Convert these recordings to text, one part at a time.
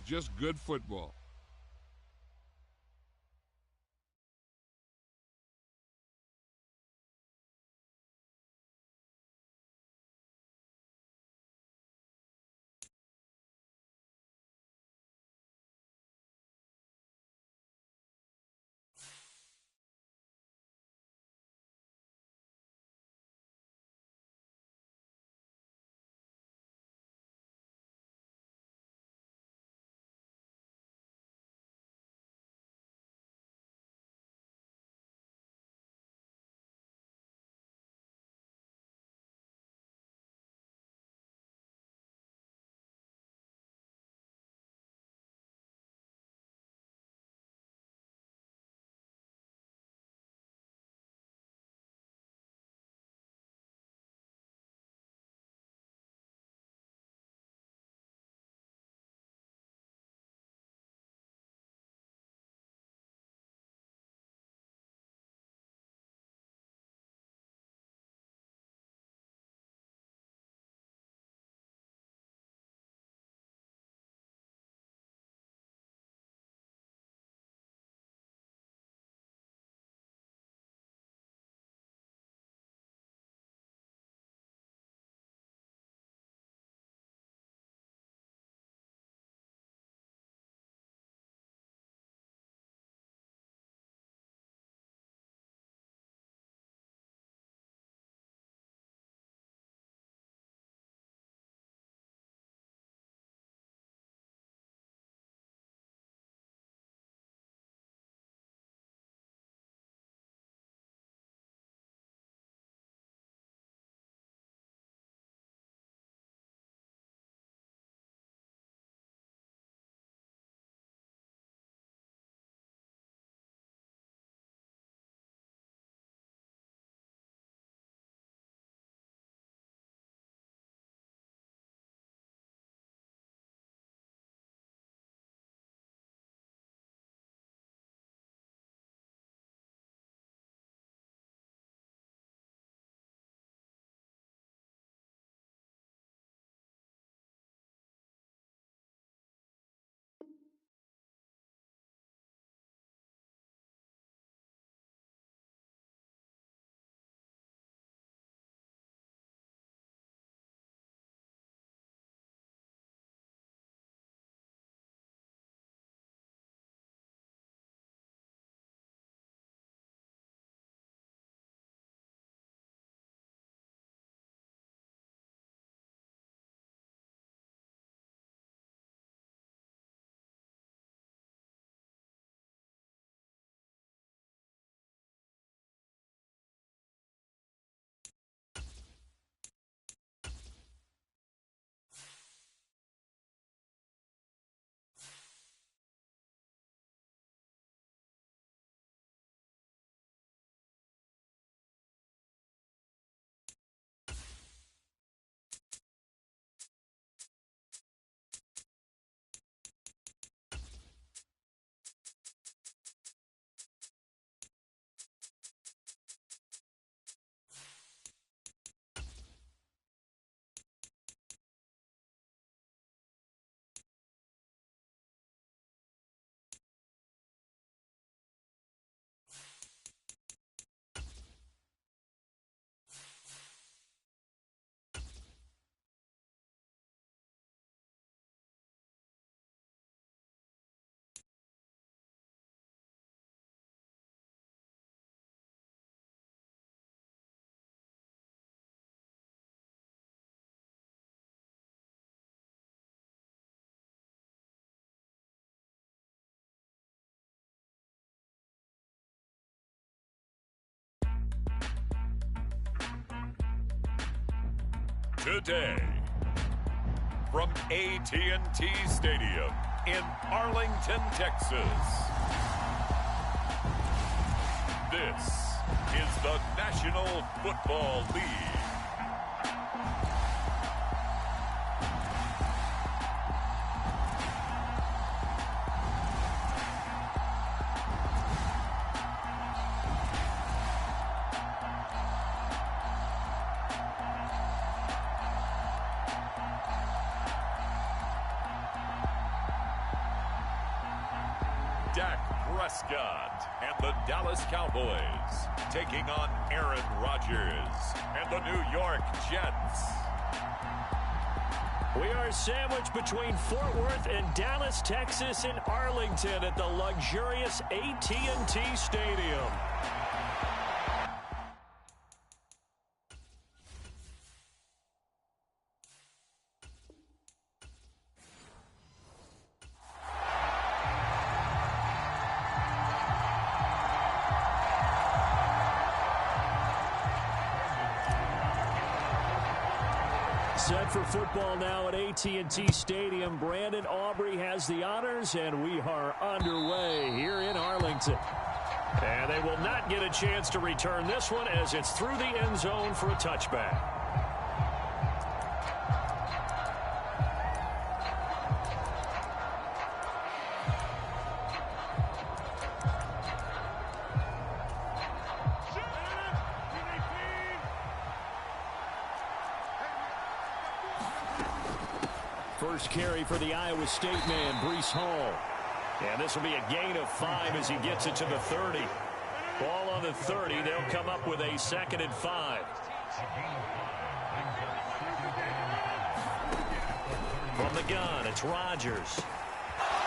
just good football. Today, from AT&T Stadium in Arlington, Texas, this is the National Football League. Dak Prescott and the Dallas Cowboys taking on Aaron Rodgers and the New York Jets. We are sandwiched between Fort Worth and Dallas, Texas in Arlington at the luxurious AT&T Stadium. Set for football now at AT&T Stadium. Brandon Aubrey has the honors, and we are underway here in Arlington. And they will not get a chance to return this one as it's through the end zone for a touchback. First carry for the Iowa State man, Breece Hall. And this will be a gain of 5 as he gets it to the 30. Ball on the 30. They'll come up with a 2nd and 5. From the gun, it's Rodgers.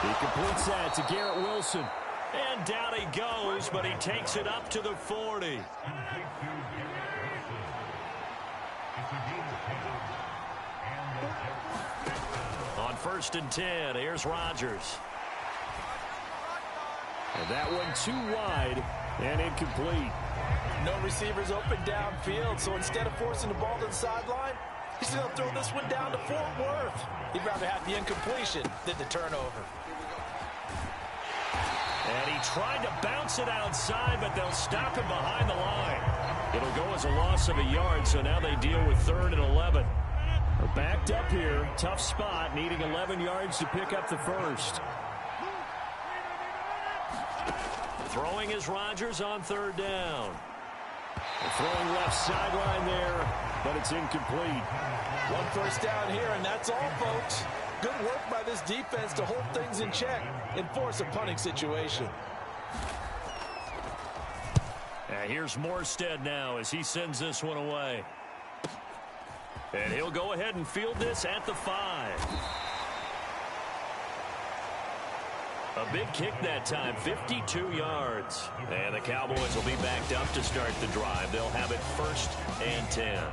He completes that to Garrett Wilson. And down he goes, but he takes it up to the 40. On 1st and 10, here's Rodgers. And that one too wide and incomplete. No receivers open downfield, so instead of forcing the ball to the sideline, he's going to throw this one down to Fort Worth. He'd rather have the incompletion than the turnover. And he tried to bounce it outside, but they'll stop him behind the line. It'll go as a loss of a yard, so now they deal with 3rd and 11. They're backed up here. Tough spot, needing 11 yards to pick up the first. Throwing is Rodgers on 3rd down. They're throwing left sideline there, but it's incomplete. 1 first down here, and that's all, folks. Good work by this defense to hold things in check and force a punting situation. And here's Morstead now as he sends this one away. And he'll go ahead and field this at the 5. A big kick that time, 52 yards. And the Cowboys will be backed up to start the drive. They'll have it 1st and 10.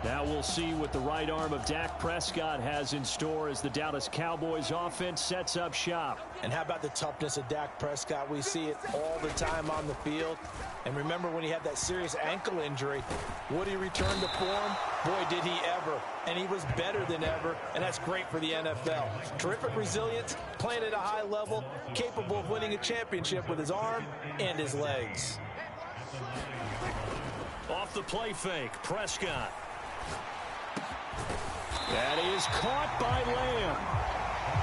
Now we'll see what the right arm of Dak Prescott has in store as the Dallas Cowboys offense sets up shop. And how about the toughness of Dak Prescott? We see it all the time on the field. And remember when he had that serious ankle injury, would he return to form? Boy, did he ever. And he was better than ever, and that's great for the NFL. Terrific resilience, playing at a high level, capable of winning a championship with his arm and his legs. Off the play fake, Prescott. That is caught by Lamb.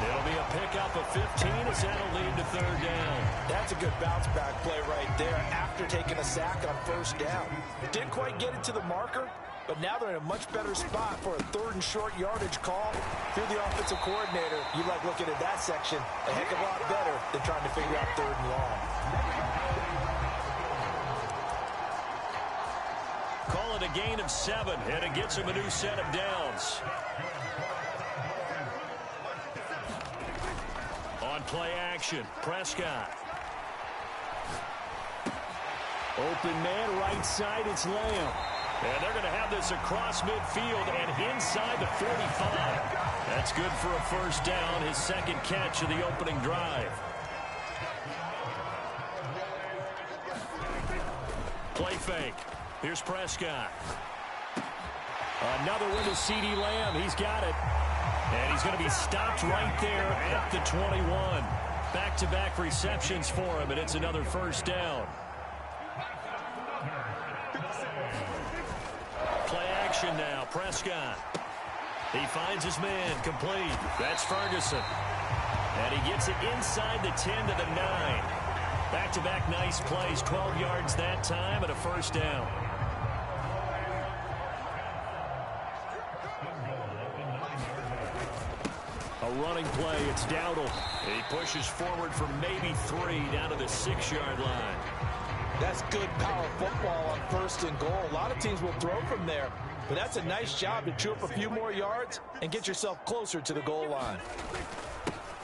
It'll be a pickup of 15 as that'll lead to 3rd down. That's a good bounce-back play right there after taking a sack on 1st down. Didn't quite get it to the marker, but now they're in a much better spot for a 3rd and short yardage call. If you're the offensive coordinator, you like looking at that section a heck of a lot better than trying to figure out 3rd and long. Call it a gain of 7, and it gets him a new set of downs. On play action, Prescott. Open man, right side, it's Lamb. And they're going to have this across midfield and inside the 45. That's good for a 1st down, his 2nd catch of the opening drive. Play fake. Here's Prescott. Another one to CeeDee Lamb. He's got it. And he's going to be stopped right there at the 21. Back-to-back receptions for him, and it's another 1st down. Play action now. Prescott. He finds his man. Complete. That's Ferguson. And he gets it inside the 10 to the 9. Back-to-back nice plays. 12 yards that time and a 1st down. A running play. It's Dowdle. He pushes forward for maybe 3 down to the 6-yard line. That's good power football on 1st and goal. A lot of teams will throw from there, but that's a nice job to chew up a few more yards and get yourself closer to the goal line.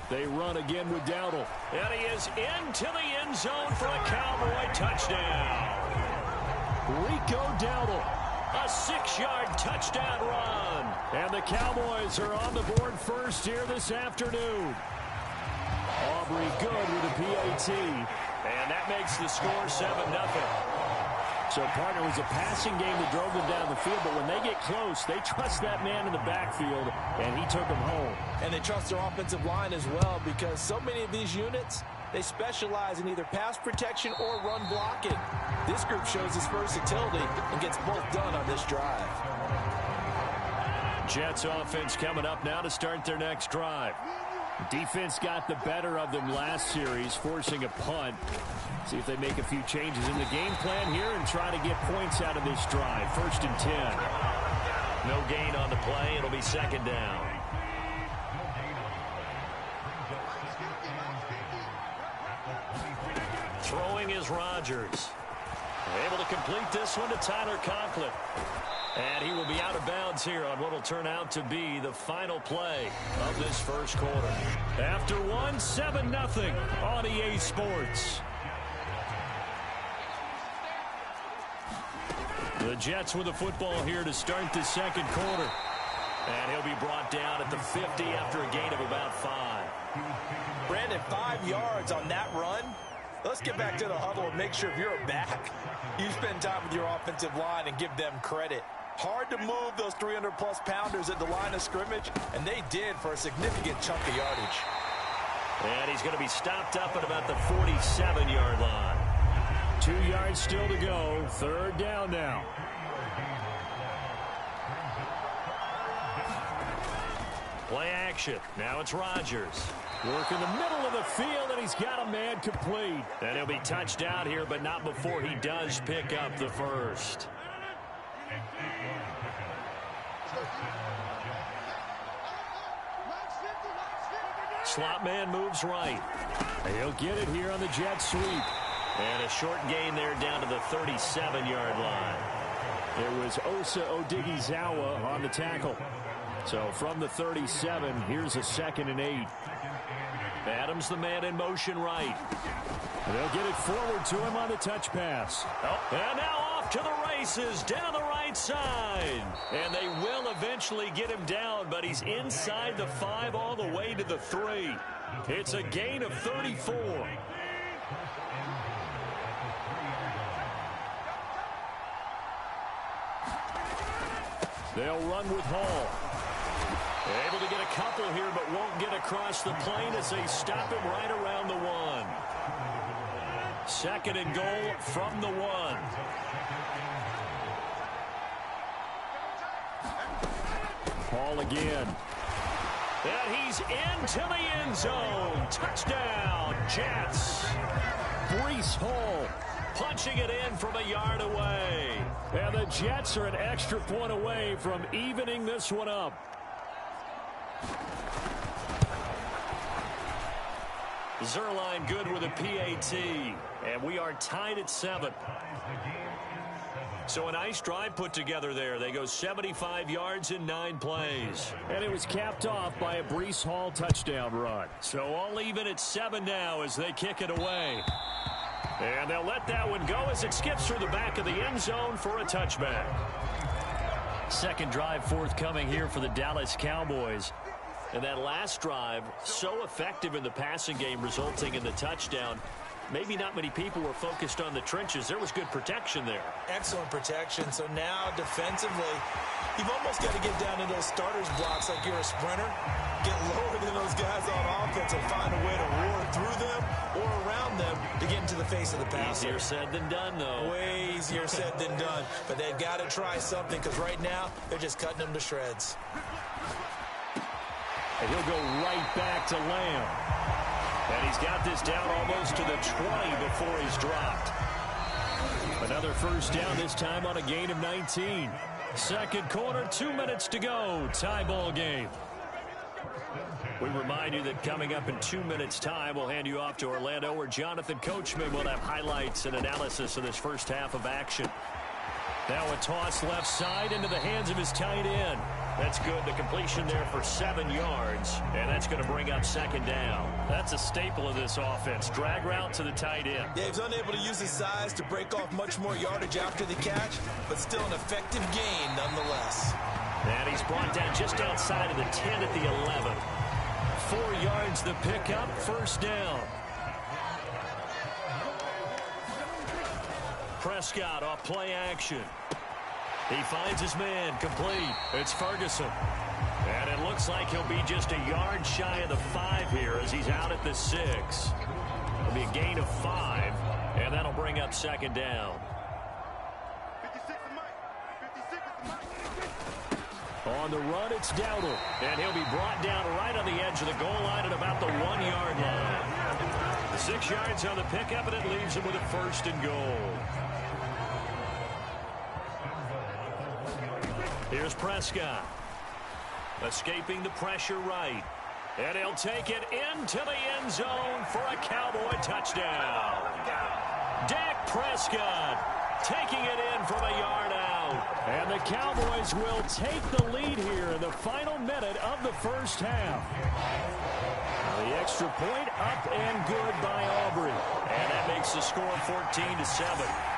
They run again with Dowdle. And he is into the end zone for a Cowboy touchdown. Rico Dowdle, a 6-yard touchdown run. And the Cowboys are on the board first here this afternoon. Aubrey good with a PAT. And that makes the score 7-0. So, partner, it was a passing game that drove them down the field, but when they get close, they trust that man in the backfield, and he took them home. And they trust their offensive line as well, because so many of these units, they specialize in either pass protection or run blocking. This group shows its versatility and gets both done on this drive. Jets offense coming up now to start their next drive. Defense got the better of them last series, forcing a punt. See if they make a few changes in the game plan here and try to get points out of this drive. 1st and 10. No gain on the play. It'll be 2nd down. Throwing is Rodgers. Able to complete this one to Tyler Conklin. And he will be out of bounds here on what will turn out to be the final play of this first quarter. After 7-0 on EA Sports. The Jets with the football here to start the 2nd quarter. And he'll be brought down at the 50 after a gain of about 5. Brandon, 5 yards on that run. Let's get back to the huddle and make sure if you're a back, you spend time with your offensive line and give them credit. Hard to move those 300-plus pounders at the line of scrimmage, and they did for a significant chunk of yardage. And he's going to be stopped up at about the 47-yard line. 2 yards still to go. 3rd down now. Play action. Now it's Rodgers. Work in the middle of the field, and he's got a man complete. And he'll be touched out here, but not before he does pick up the first. Slot man moves right. He'll get it here on the jet sweep. And a short gain there down to the 37-yard line. It was Osa Odighizuwa on the tackle. So from the 37, here's a 2nd and 8. Adams the man in motion right. They'll get it forward to him on the touch pass. And now off to the races down the right side. And they will eventually get him down, but he's inside the 5 all the way to the 3. It's a gain of 34. They'll run with Hall. Able to get a couple here, but won't get across the plane as they stop him right around the 1. 2nd and goal from the 1. Hall again. And he's into the end zone. Touchdown, Jets. Breece Hall punching it in from a yard away. And the Jets are an extra point away from evening this one up. Zerline good with a PAT. And we are tied at 7. So a nice drive put together there. They go 75 yards in 9 plays. And it was capped off by a Breece Hall touchdown run. So all even at 7 now as they kick it away. And they'll let that one go as it skips through the back of the end zone for a touchback. 2nd drive forthcoming here for the Dallas Cowboys. And that last drive, so effective in the passing game, resulting in the touchdown. Maybe not many people were focused on the trenches. There was good protection there. Excellent protection. So now defensively, you've almost got to get down in those starters blocks like you're a sprinter. Get lower than those guys on offense and find a way to roar through them or around them to get into the face of the passer. Easier said than done, though. Way easier said than done. But they've got to try something because right now they're just cutting them to shreds. And he'll go right back to Lamb. And he's got this down almost to the 20 before he's dropped. Another 1st down, this time on a gain of 19. 2nd quarter, 2 minutes to go. Tie ball game. We remind you that coming up in 2 minutes' time, we'll hand you off to Orlando, where Jonathan Coachman will have highlights and analysis of this first half of action. Now a toss left side into the hands of his tight end. That's good. The completion there for 7 yards, and that's going to bring up second down. That's a staple of this offense. Drag route to the tight end. Yeah, he's unable to use his size to break off much more yardage after the catch, but still an effective gain nonetheless. And he's brought down just outside of the 10 at the 11. 4 yards the pickup, first down. Prescott off play action. He finds his man, complete. It's Ferguson. And it looks like he'll be just a yard shy of the 5 here as he's out at the 6. It'll be a gain of 5, and that'll bring up second down. On the run, it's Dowdle. And he'll be brought down right on the edge of the goal line at about the 1-yard line. The 6 yards on the pickup, and it leaves him with a first and goal. Here's Prescott. Escaping the pressure right. And he'll take it into the end zone for a Cowboy touchdown. Dak Prescott taking it in from a yard out. And the Cowboys will take the lead here in the final minute of the first half. The extra point up and good by Aubrey. And that makes the score 14-7.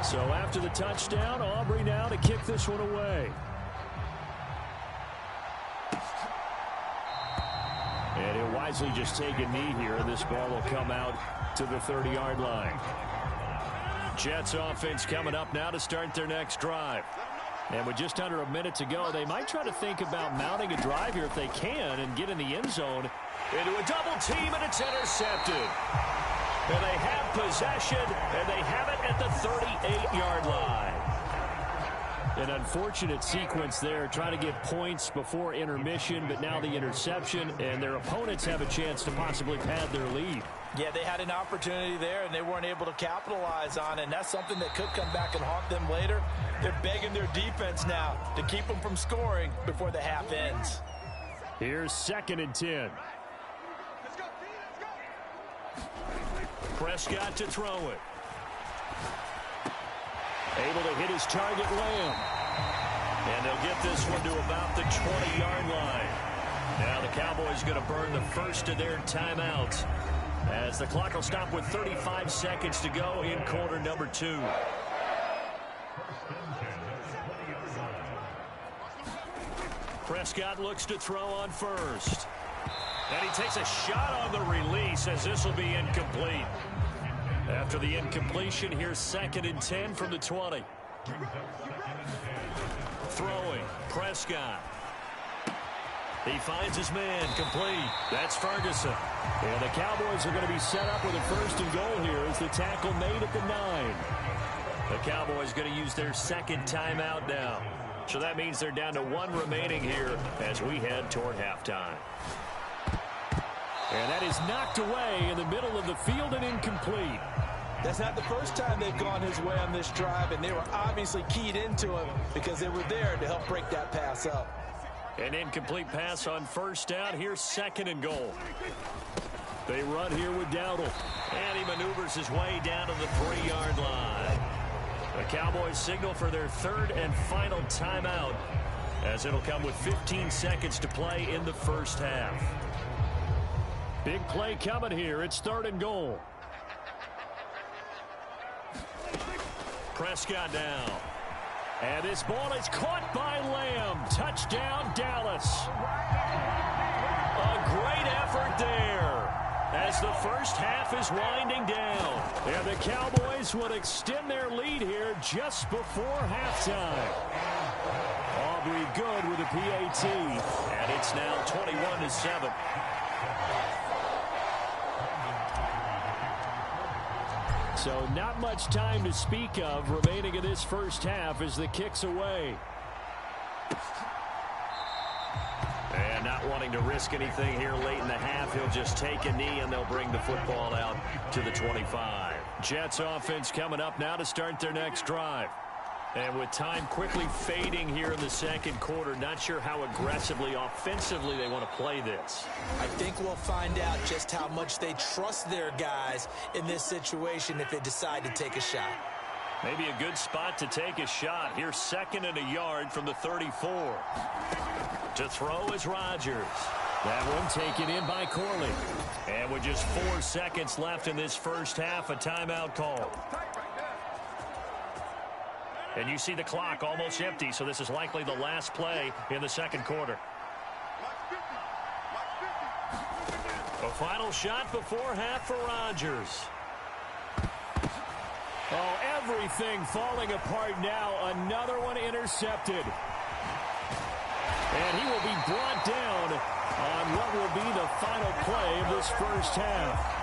So after the touchdown, Aubrey now to kick this one away. And he'll wisely just take a knee here, and this ball will come out to the 30-yard line. Jets offense coming up now to start their next drive. And with just under a minute to go, they might try to think about mounting a drive here if they can and get in the end zone into a double team, and it's intercepted. And they have possession, and they have it at the 38-yard line. An unfortunate sequence there, trying to get points before intermission, but now the interception, and their opponents have a chance to possibly pad their lead. Yeah, they had an opportunity there, and they weren't able to capitalize on it, and that's something that could come back and haunt them later. They're begging their defense now to keep them from scoring before the half ends. Here's 2nd and 10. Prescott to throw it. Able to hit his target, Lamb. And they'll get this one to about the 20-yard line. Now the Cowboys going to burn the first of their timeouts as the clock will stop with 35 seconds to go in quarter number 2. Prescott looks to throw on first. And he takes a shot on the release as this will be incomplete. After the incompletion, here's 2nd and 10 from the 20. Throwing, Prescott. He finds his man, complete. That's Ferguson. And the Cowboys are going to be set up with a first and goal here as the tackle made at the 9. The Cowboys going to use their 2nd timeout now. So that means they're down to 1 remaining here as we head toward halftime. And that is knocked away in the middle of the field and incomplete. That's not the first time they've gone his way on this drive, and they were obviously keyed into him because they were there to help break that pass up. An incomplete pass on first down. Here's 2nd and goal. They run here with Dowdle. And he maneuvers his way down to the 3-yard line. The Cowboys signal for their 3rd and final timeout as it'll come with 15 seconds to play in the first half. Big play coming here. It's 3rd and goal. Prescott down. And this ball is caught by Lamb. Touchdown, Dallas. A great effort there as the first half is winding down. And the Cowboys will extend their lead here just before halftime. Aubrey good with a PAT. And it's now 21-7. So not much time to speak of remaining in this first half as the kick's away. And not wanting to risk anything here late in the half, he'll just take a knee and they'll bring the football out to the 25. Jets offense coming up now to start their next drive. And with time quickly fading here in the second quarter, not sure how aggressively, offensively they want to play this. I think we'll find out just how much they trust their guys in this situation if they decide to take a shot. Maybe a good spot to take a shot. Here's 2nd and a yard from the 34. To throw is Rodgers. That one taken in by Corley. And with just 4 seconds left in this first half, a timeout call. And you see the clock almost empty, so this is likely the last play in the second quarter. A final shot before half for Rodgers. Oh, everything falling apart now. Another one intercepted. And he will be brought down on what will be the final play of this first half.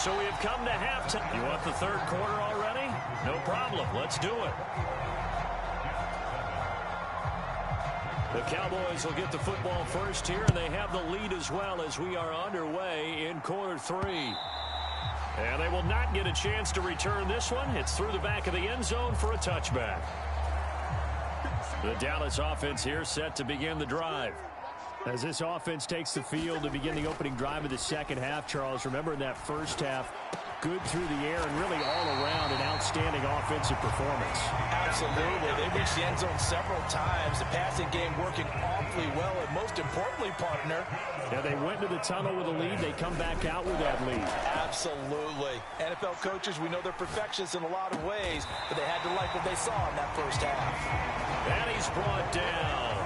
So we have come to halftime. You want the third quarter already? No problem. Let's do it. The Cowboys will get the football first here, and they have the lead as well as we are underway in quarter 3. And they will not get a chance to return this one. It's through the back of the end zone for a touchback. The Dallas offense here set to begin the drive. As this offense takes the field to begin the opening drive of the second half, Charles, remember in that first half, good through the air and really all around an outstanding offensive performance. Absolutely. They reached the end zone several times. The passing game working awfully well, and most importantly, partner. Yeah, they went to the tunnel with a lead. They come back out with that lead. Absolutely. NFL coaches, we know they're perfectionists in a lot of ways, but they had to like what they saw in that first half. And he's brought down.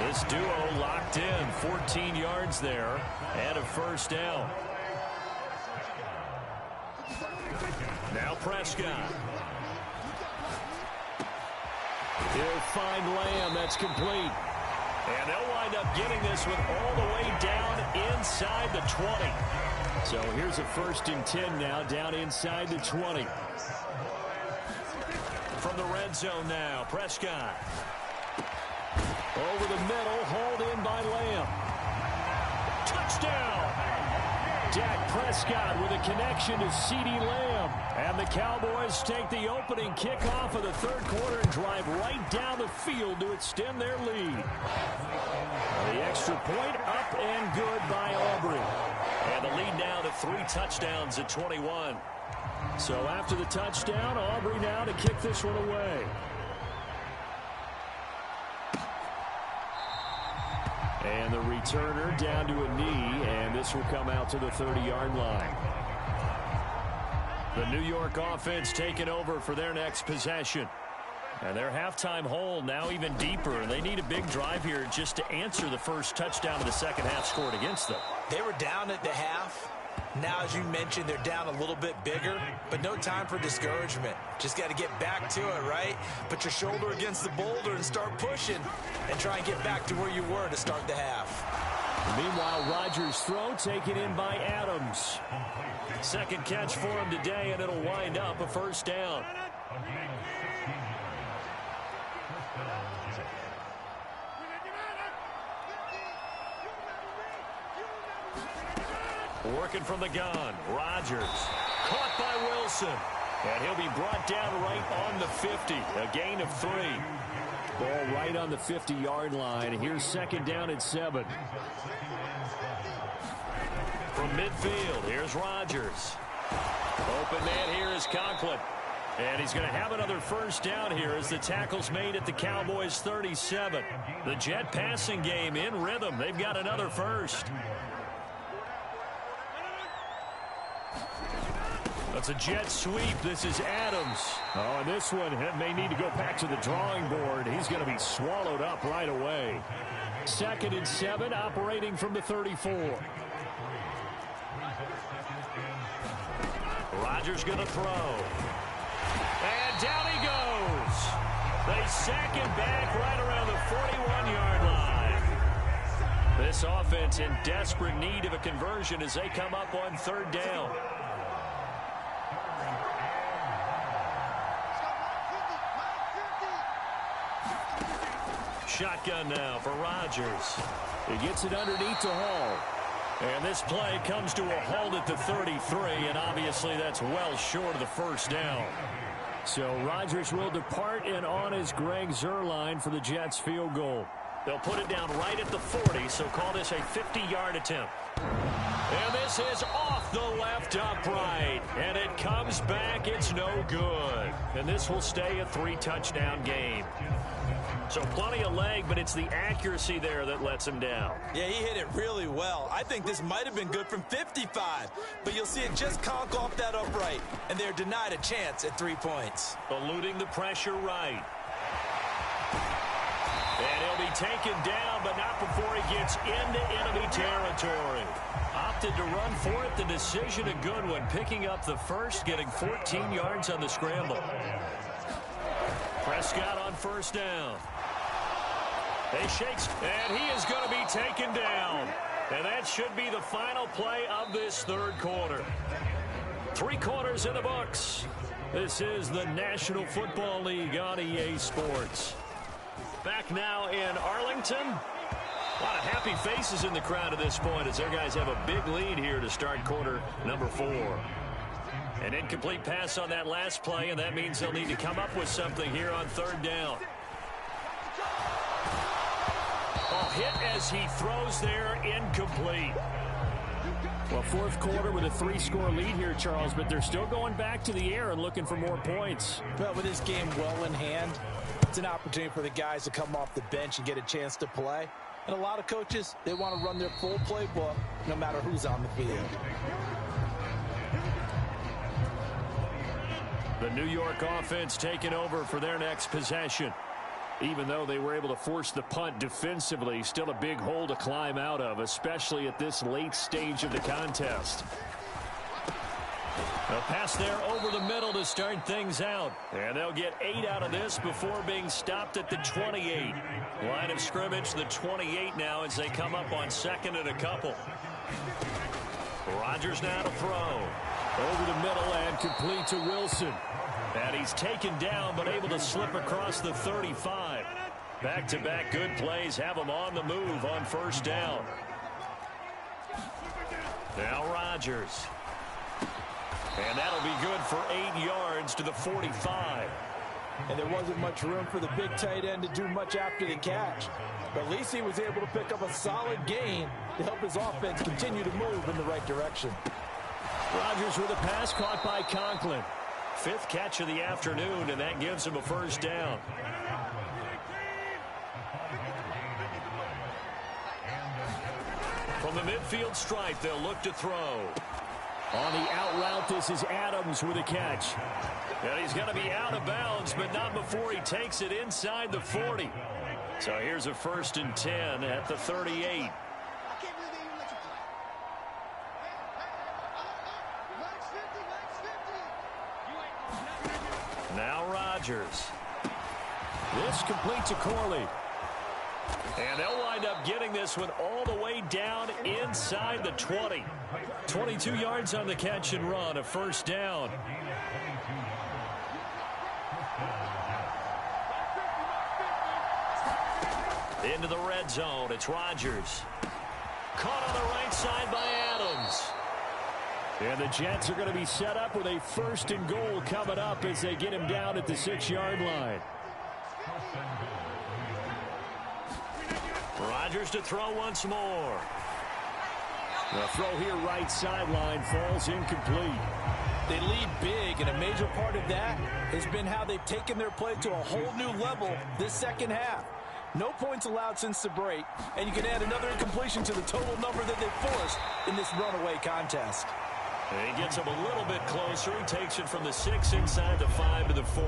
This duo locked in. 14 yards there and a first down. Now Prescott. He'll find Lamb. That's complete. And they'll wind up getting this one all the way down inside the 20. So here's a 1st and 10 now down inside the 20. From the red zone now, Prescott. Over the middle, hauled in by Lamb. Touchdown! Dak Prescott with a connection to CeeDee Lamb. And the Cowboys take the opening kickoff of the third quarter and drive right down the field to extend their lead. The extra point up and good by Aubrey. And the lead now to 3 touchdowns at 21. So after the touchdown, Aubrey now to kick this one away. And the returner down to a knee, and this will come out to the 30-yard line. The New York offense taking over for their next possession. And their halftime hole now even deeper. They need a big drive here just to answer the first touchdown of the second half scored against them. They were down at the half. Now, as you mentioned, they're down a little bit bigger, but no time for discouragement. Just got to get back to it, right? Put your shoulder against the boulder and start pushing and try and get back to where you were to start the half. Meanwhile, Rodgers' throw taken in by Adams. Second catch for him today, and it'll wind up a first down. Working from the gun, Rodgers. Caught by Wilson. And he'll be brought down right on the 50. A gain of 3. Ball right on the 50-yard line. Here's second down at 7. From midfield, here's Rodgers. Open man here is Conklin. And he's going to have another first down here as the tackle's made at the Cowboys' 37. The Jet passing game in rhythm. They've got another first. That's a jet sweep. This is Adams. Oh, and this one may need to go back to the drawing board. He's going to be swallowed up right away. Second and 7, operating from the 34. Rodgers going to throw. And down he goes. They sack him back right around the 41-yard line. This offense in desperate need of a conversion as they come up on third down. Shotgun now for Rodgers. He gets it underneath to Hall. And this play comes to a halt at the 33, and obviously that's well short of the first down. So Rodgers will depart, and on is Greg Zuerlein for the Jets field goal. They'll put it down right at the 40, so call this a 50-yard attempt. And this is off the left upright, and it comes back. It's no good. And this will stay a 3-touchdown game. So plenty of leg, but it's the accuracy there that lets him down. Yeah, he hit it really well. I think this might have been good from 55, but you'll see it just conk off that upright, and they're denied a chance at 3 points. Eluding the pressure right. And he'll be taken down, but not before he gets into enemy territory. Opted to run for it. The decision a good one. Picking up the first, getting 14 yards on the scramble. Prescott on first down. He shakes, and he is going to be taken down. And that should be the final play of this third quarter. 3 quarters in the books. This is the National Football League on EA Sports. Back now in Arlington. A lot of happy faces in the crowd at this point as their guys have a big lead here to start quarter number 4. An incomplete pass on that last play, and that means they'll need to come up with something here on third down. Oh, hit as he throws there, incomplete. Well, fourth quarter with a 3-score lead here, Charles, but they're still going back to the air and looking for more points. Well, with this game well in hand, it's an opportunity for the guys to come off the bench and get a chance to play. And a lot of coaches, they want to run their full playbook no matter who's on the field. The New York offense taking over for their next possession. Even though they were able to force the punt defensively, still a big hole to climb out of, especially at this late stage of the contest. A pass there over the middle to start things out. And they'll get 8 out of this before being stopped at the 28. Line of scrimmage, the 28 now as they come up on second and a couple. Rodgers now to throw. Over the middle and complete to Wilson. And he's taken down but able to slip across the 35. Back-to-back good plays have him on the move on first down. Now Rodgers. And that'll be good for 8 yards to the 45. And there wasn't much room for the big tight end to do much after the catch. But at least he was able to pick up a solid gain to help his offense continue to move in the right direction. Rodgers with a pass caught by Conklin. 5th catch of the afternoon, and that gives him a first down. From the midfield stripe, they'll look to throw. On the out route, this is Adams with a catch. And he's going to be out of bounds, but not before he takes it inside the 40. So here's a 1st and 10 at the 38. Now Rodgers. This complete to Corley. And they'll wind up getting this one all the way down inside the 20. 22 yards on the catch and run, a first down. Into the red zone, it's Rodgers. Caught on the right side by Adams. And the Jets are going to be set up with a 1st and goal coming up as they get him down at the 6-yard line. Rodgers to throw once more. The throw here right sideline falls incomplete. They lead big, and a major part of that has been how they've taken their play to a whole new level this second half. No points allowed since the break, and you can add another incompletion to the total number that they've forced in this runaway contest. And he gets him a little bit closer. He takes it from the 6 inside the 5 to the 4.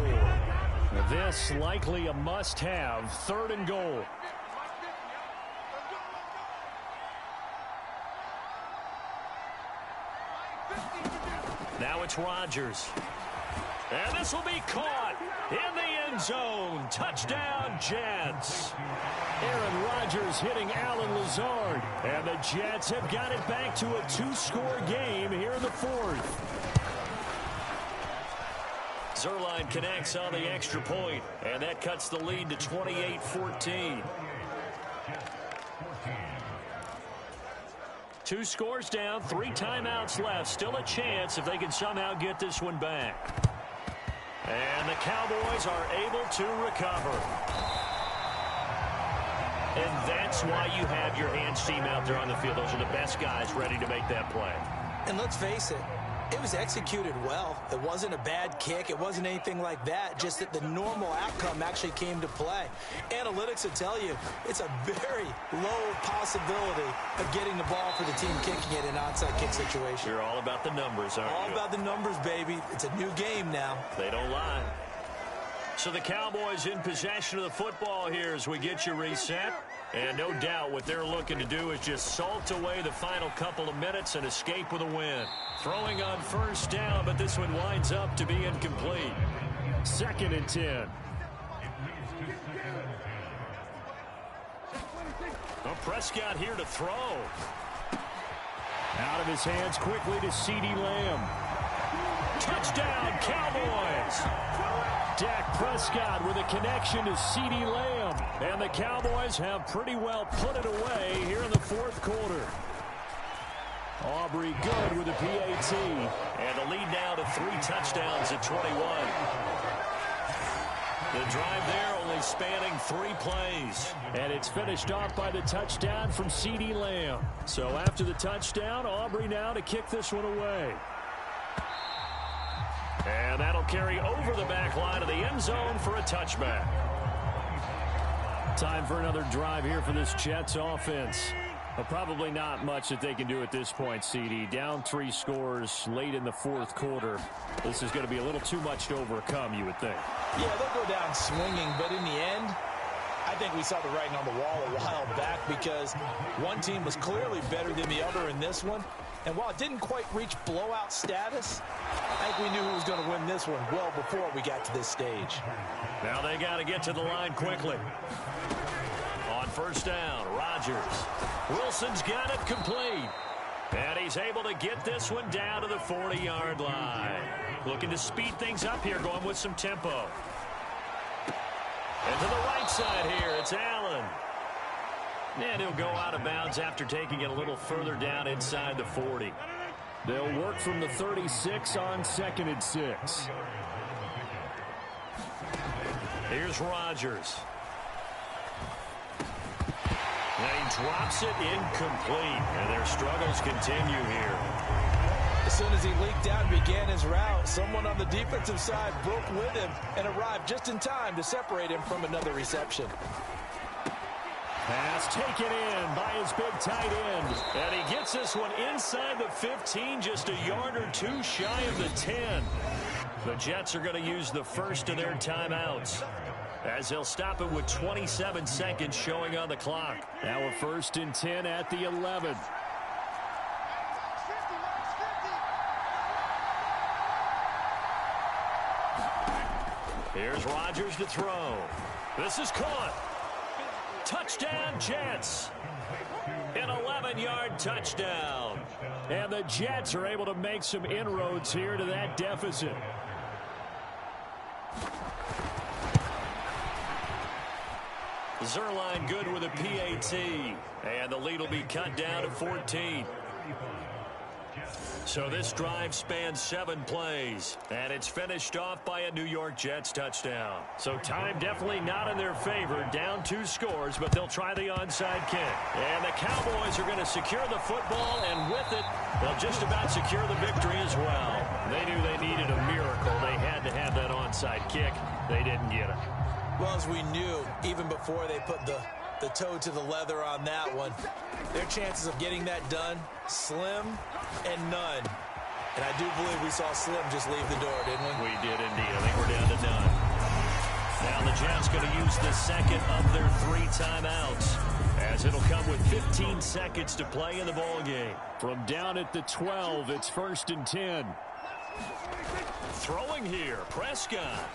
This likely a must-have, 3rd and goal. Now it's Rodgers. And this will be caught in the end zone. Touchdown, Jets. Aaron Rodgers hitting Alan Lazard. And the Jets have got it back to a 2-score game here in the 4th. Zuerlein connects on the extra point, and that cuts the lead to 28-14. 2 scores down, 3 timeouts left. Still a chance if they can somehow get this one back. And the Cowboys are able to recover. And that's why you have your hands team out there on the field. Those are the best guys ready to make that play. And let's face it, it was executed well. It wasn't a bad kick. It wasn't anything like that. Just that the normal outcome actually came to play. Analytics will tell you it's a very low possibility of getting the ball for the team kicking it in an onside kick situation. You're all about the numbers, aren't you? All about the numbers, baby. It's a new game now. They don't lie. So the Cowboys in possession of the football here as we get you reset. And no doubt what they're looking to do is just salt away the final couple of minutes and escape with a win. Throwing on first down, but this one winds up to be incomplete. 2nd and 10. Well, Prescott here to throw. Out of his hands quickly to CeeDee Lamb. Touchdown, Cowboys! Dak Prescott with a connection to CeeDee Lamb. And the Cowboys have pretty well put it away here in the 4th quarter. Aubrey good with a PAT. And the lead now to 3 touchdowns at 21. The drive there only spanning 3 plays. And it's finished off by the touchdown from CeeDee Lamb. So after the touchdown, Aubrey now to kick this one away. And that'll carry over the back line of the end zone for a touchback. Time for another drive here for this Jets offense. Well, probably not much that they can do at this point, CD. Down 3 scores late in the 4th quarter. This is going to be a little too much to overcome, you would think. Yeah, they'll go down swinging, but in the end, I think we saw the writing on the wall a while back because one team was clearly better than the other in this one. And while it didn't quite reach blowout status, I think we knew who was going to win this one well before we got to this stage. Now they got to get to the line quickly. On first down, Rodgers. Wilson's got it complete. And he's able to get this one down to the 40-yard line. Looking to speed things up here, going with some tempo. And to the right side here, it's Allen. And he'll go out of bounds after taking it a little further down inside the 40. They'll work from the 36 on 2nd and 6. Here's Rodgers. And he drops it incomplete. And their struggles continue here. As soon as he leaked out and began his route, someone on the defensive side broke with him and arrived just in time to separate him from another reception. Pass taken in by his big tight end. And he gets this one inside the 15, just a yard or 2 shy of the 10. The Jets are going to use the first of their timeouts, as they'll stop it with 27 seconds showing on the clock. Now a 1st and 10 at the 11. Here's Rodgers to throw. This is caught. Touchdown, Jets. An 11-yard touchdown. And the Jets are able to make some inroads here to that deficit. Zerline good with a PAT. And the lead will be cut down to 14. So this drive spans 7 plays, and it's finished off by a New York Jets touchdown. So time definitely not in their favor. Down 2 scores, but they'll try the onside kick. And the Cowboys are going to secure the football, and with it, they'll just about secure the victory as well. They knew they needed a miracle. They had to have that onside kick. They didn't get it. Well, as we knew, even before they put the toe to the leather on that one, their chances of getting that done, slim and none. And I do believe we saw Slim just leave the door, didn't we? We did indeed. I think we're down to none. Now the Jets going to use the second of their 3 timeouts, as it'll come with 15 seconds to play in the ball game. From down at the 12, it's 1st and 10. Throwing here, Prescott.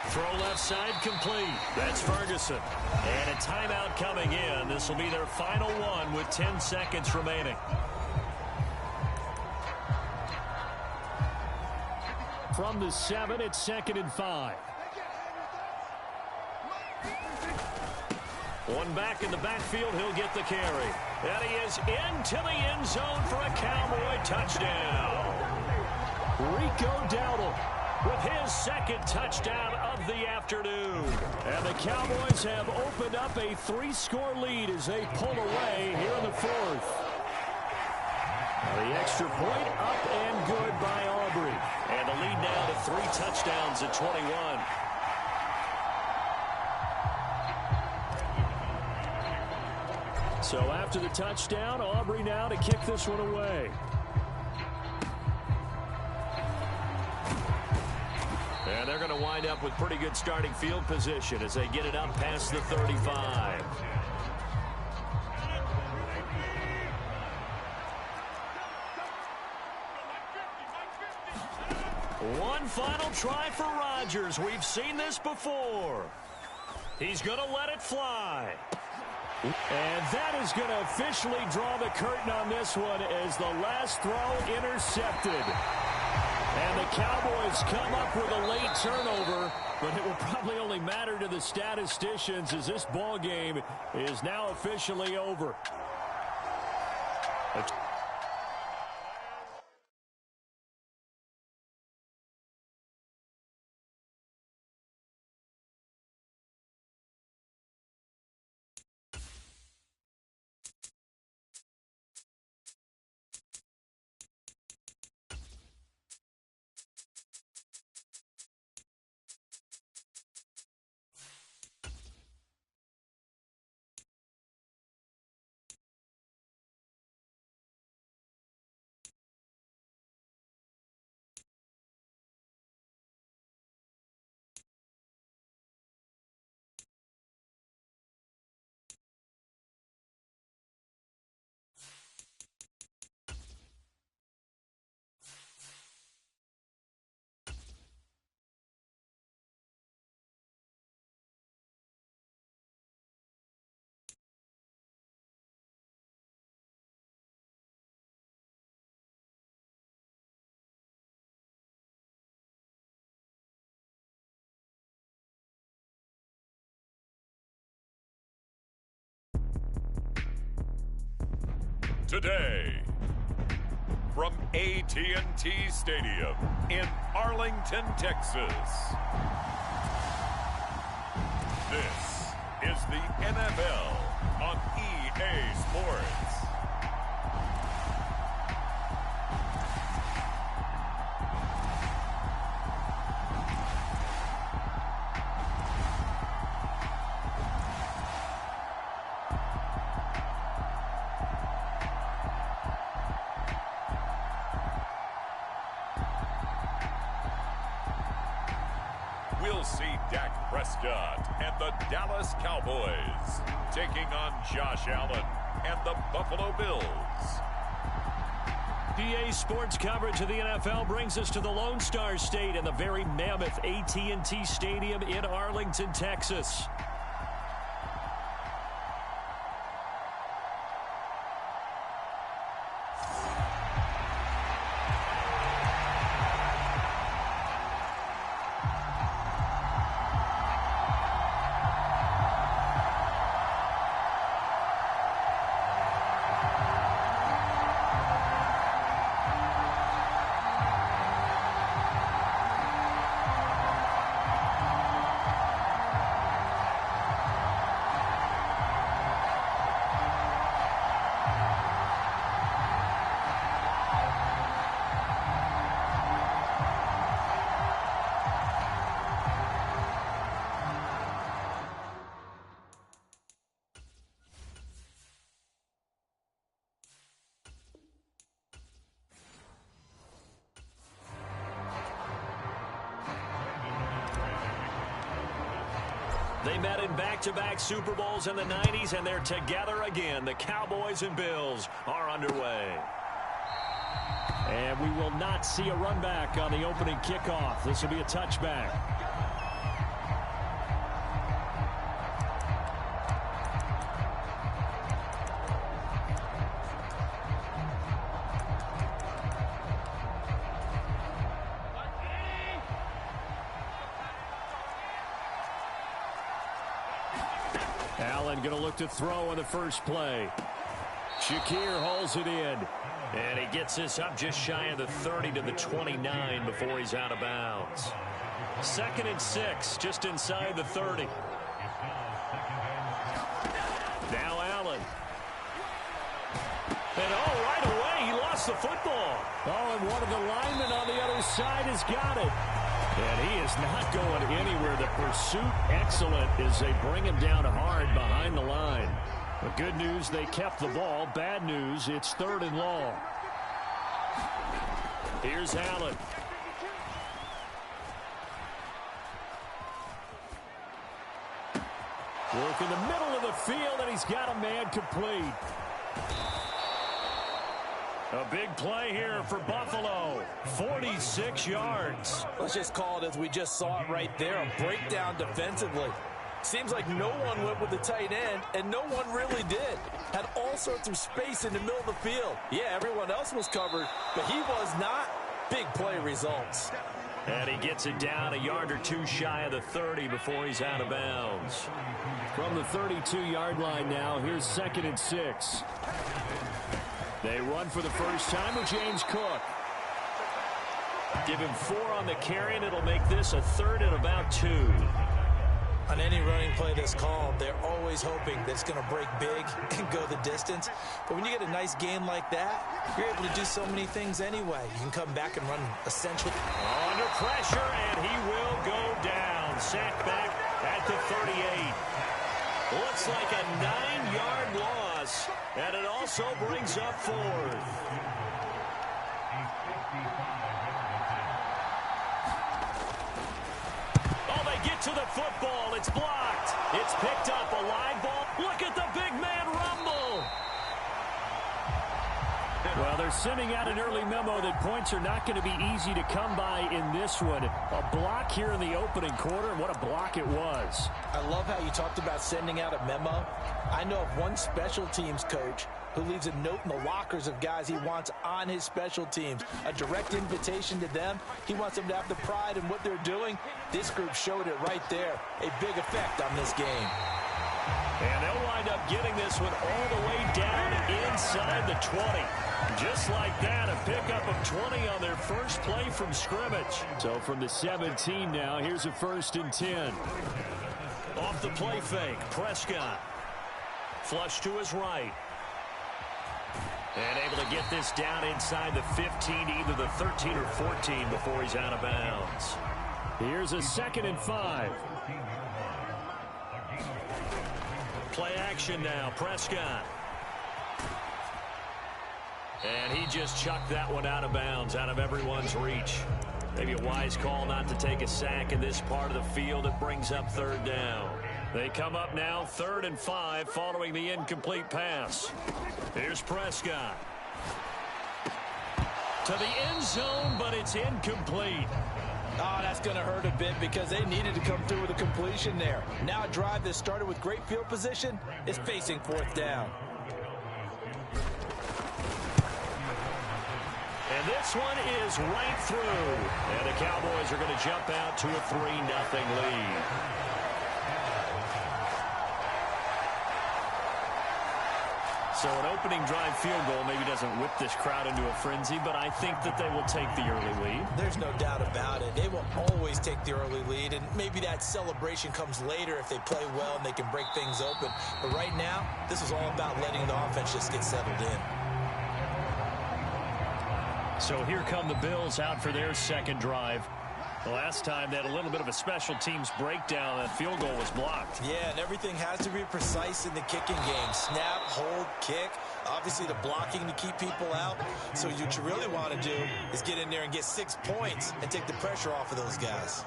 Throw left side complete. That's Ferguson. And a timeout coming in. This will be their final one with 10 seconds remaining. From the 7, it's 2nd and 5. One back in the backfield, he'll get the carry. And he is into the end zone for a Cowboy touchdown. Rico Dowdle with his second touchdown of the afternoon. And the Cowboys have opened up a 3-score lead as they pull away here in the fourth. The extra point up and good by Aubrey. And the lead now to 3 touchdowns at 21. So after the touchdown, Aubrey now to kick this one away. And they're going to wind up with pretty good starting field position as they get it up past the 35. One final try for Rodgers. We've seen this before. He's going to let it fly. And that is going to officially draw the curtain on this one as the last throw intercepted. And the Cowboys come up with a late turnover, but it will probably only matter to the statisticians as this ball game is now officially over. Today, from AT&T Stadium in Arlington, Texas, this is the NFL on EA Sports. We'll see Dak Prescott and the Dallas Cowboys taking on Josh Allen and the Buffalo Bills. EA Sports coverage of the NFL brings us to the Lone Star State and the very mammoth AT&T Stadium in Arlington, Texas. They met in back-to-back Super Bowls in the 90s, and they're together again. The Cowboys and Bills are underway. And we will not see a run back on the opening kickoff. This will be a touchback. Allen going to look to throw on the first play. Shakir holds it in. And he gets this up just shy of the 30 to the 29 before he's out of bounds. 2nd and 6, just inside the 30. Now Allen. And right away, he lost the football. And one of the linemen on the other side has got it. And he is not going anywhere. The pursuit excellent as they bring him down hard behind the line. But good news, they kept the ball. Bad news, it's 3rd and long. Here's Allen. Work in the middle of the field, and he's got a man complete. A big play here for Buffalo. 46 yards. Let's just call it as we just saw it right there. A breakdown defensively. Seems like no one went with the tight end, and no one really did. Had all sorts of space in the middle of the field. Yeah, everyone else was covered, but he was not. Big play results. And he gets it down a yard or two shy of the 30 before he's out of bounds. From the 32-yard line now, here's 2nd and 6. They run for the first time with James Cook. Give him 4 on the carry, and it'll make this a 3rd and about 2. On any running play that's called, they're always hoping that it's going to break big and go the distance. But when you get a nice game like that, you're able to do so many things anyway. You can come back and run essentially. Under pressure, and he will go down. Sacked back at the 38. Looks like a 9-yard loss, and it also brings up 4th. Get to the football. It's blocked. It's picked up. A live ball. Look at the big man rumble. Well, they're sending out an early memo that points are not going to be easy to come by in this one. A block here in the opening quarter, and what a block it was. I love how you talked about sending out a memo. I know of one special teams coach who leaves a note in the lockers of guys he wants on his special teams. A direct invitation to them. He wants them to have the pride in what they're doing. This group showed it right there. A big effect on this game. And they'll wind up getting this one all the way down inside the 20. Just like that, a pickup of 20 on their first play from scrimmage. So from the 17 now, here's a 1st and 10. Off the play fake, Prescott. Flush to his right. And able to get this down inside the 15, either the 13 or 14 before he's out of bounds. Here's a 2nd and 5. Play action now, Prescott. And he just chucked that one out of bounds, out of everyone's reach. Maybe a wise call not to take a sack in this part of the field. It brings up 3rd down. They come up now 3rd and 5 following the incomplete pass. Here's Prescott. To the end zone, but it's incomplete. Oh, that's going to hurt a bit because they needed to come through with a completion there. Now a drive that started with great field position is facing 4th down. And this one is right through. And the Cowboys are going to jump out to a 3-0 lead. So an opening drive field goal maybe doesn't whip this crowd into a frenzy, but I think that they will take the early lead. There's no doubt about it. They will always take the early lead, and maybe that celebration comes later if they play well and they can break things open. But right now, this is all about letting the offense just get settled in. So here come the Bills out for their 2nd drive. The last time they had a little bit of a special teams breakdown. That field goal was blocked. Yeah, and everything has to be precise in the kicking game. Snap, hold, kick. Obviously, the blocking to keep people out. So what you really want to do is get in there and get 6 points and take the pressure off of those guys.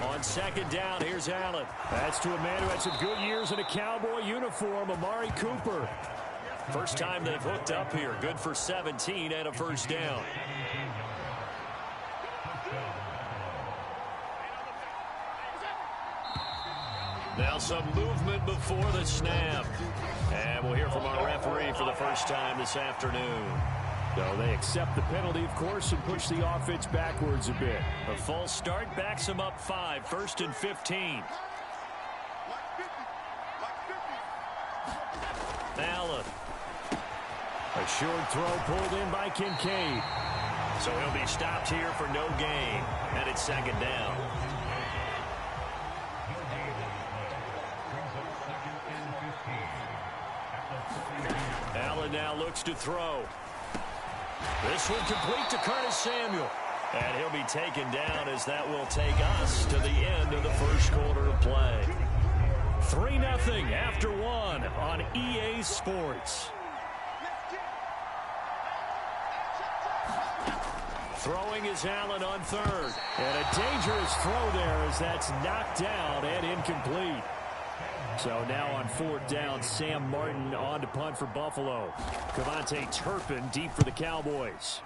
On 2nd down, here's Allen. That's to a man who had some good years in a Cowboy uniform, Amari Cooper. First time they've hooked up here. Good for 17 and a 1st down. Now some movement before the snap. And we'll hear from our referee for the first time this afternoon. So they accept the penalty, of course, and push the offense backwards a bit. A false start backs them up 5. 1st and 15. Allen. A short throw pulled in by Kincaid. So he'll be stopped here for no gain. And it's second down. Allen now looks to throw. This one complete to Curtis Samuel. And he'll be taken down as that will take us to the end of the first quarter of play. 3-0 after 1 on EA Sports. Throwing is Allen on third. And a dangerous throw there as that's knocked down and incomplete. So now on fourth down, Sam Martin on to punt for Buffalo. Cavante Turpin deep for the Cowboys.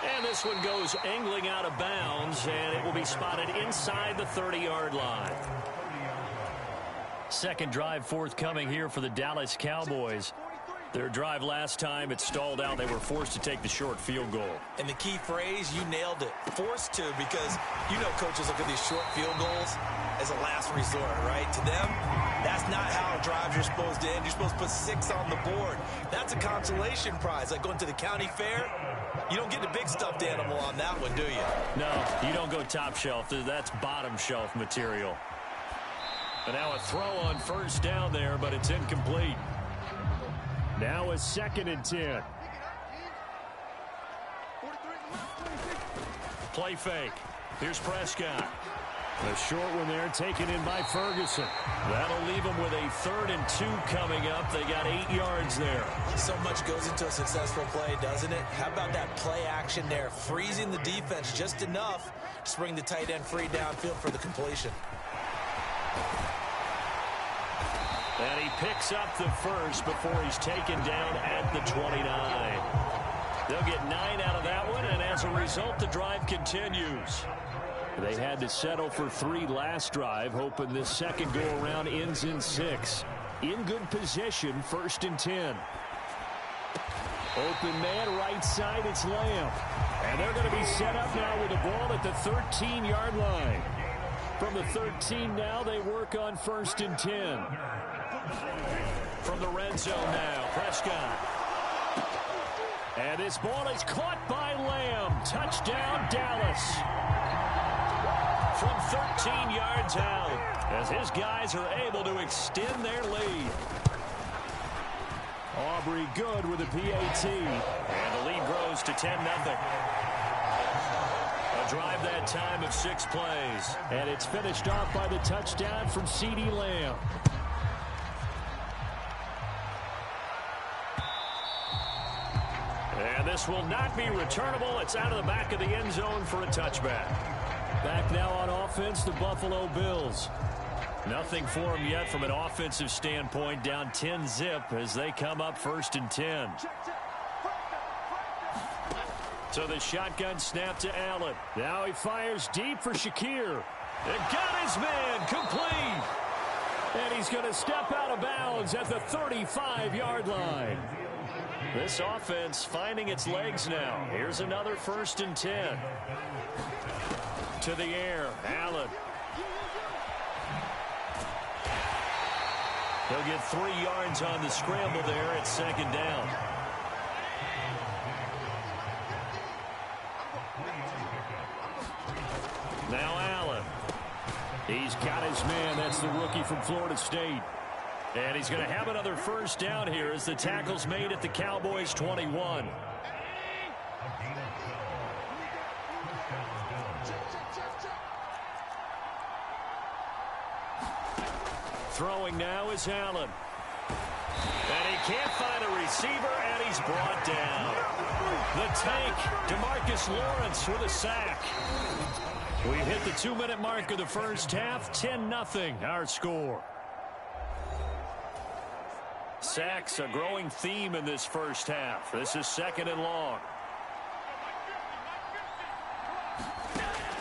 And this one goes angling out of bounds, and it will be spotted inside the 30-yard line. Second drive forthcoming here for the Dallas Cowboys. Their drive last time, it stalled out. They were forced to take the short field goal. And the key phrase, you nailed it. Forced to, because you know coaches look at these short field goals as a last resort, right? To them, that's not how drives are supposed to end. You're supposed to put 6 on the board. That's a consolation prize. Like going to the county fair, you don't get the big stuffed animal on that one, do you? No, you don't go top shelf. That's bottom shelf material. And now a throw on first down there, but it's incomplete. Now a 2nd and 10. Play fake. Here's Prescott. The short one there taken in by Ferguson. That'll leave them with a 3rd and 2 coming up. They got 8 yards there. So much goes into a successful play, doesn't it? How about that play action there? Freezing the defense just enough to bring the tight end free downfield for the completion. And he picks up the first before he's taken down at the 29. They'll get 9 out of that one, and as a result, the drive continues. They had to settle for 3 last drive, hoping this second go-around ends in 6. In good position, 1st and 10. Open man, right side, it's Lamb. And they're going to be set up now with the ball at the 13-yard line. From the 13 now, they work on 1st and 10. From the red zone now, Prescott. And this ball is caught by Lamb. Touchdown, Dallas. From 13 yards out, as his guys are able to extend their lead. Aubrey good with a PAT. And the lead grows to 10-0. A drive that time of 6 plays. And it's finished off by the touchdown from CeeDee Lamb. And this will not be returnable. It's out of the back of the end zone for a touchback. Back now on offense, the Buffalo Bills. Nothing for them yet from an offensive standpoint. Down 10-zip as they come up 1st and 10. So the shotgun snap to Allen. Now he fires deep for Shakir. And got his man complete. And he's going to step out of bounds at the 35-yard line. This offense finding its legs now. Here's another 1st and 10. To the air, Allen. He'll get 3 yards on the scramble there at 2nd down. Now Allen. He's got his man. That's the rookie from Florida State. And he's going to have another 1st down here as the tackle's made at the Cowboys' 21. Throwing now is Allen. And he can't find a receiver, and he's brought down. The tank, DeMarcus Lawrence with a sack. We hit the 2-minute mark of the first half. 10-0 our score. Sacks, a growing theme in this first half. This is 2nd and long.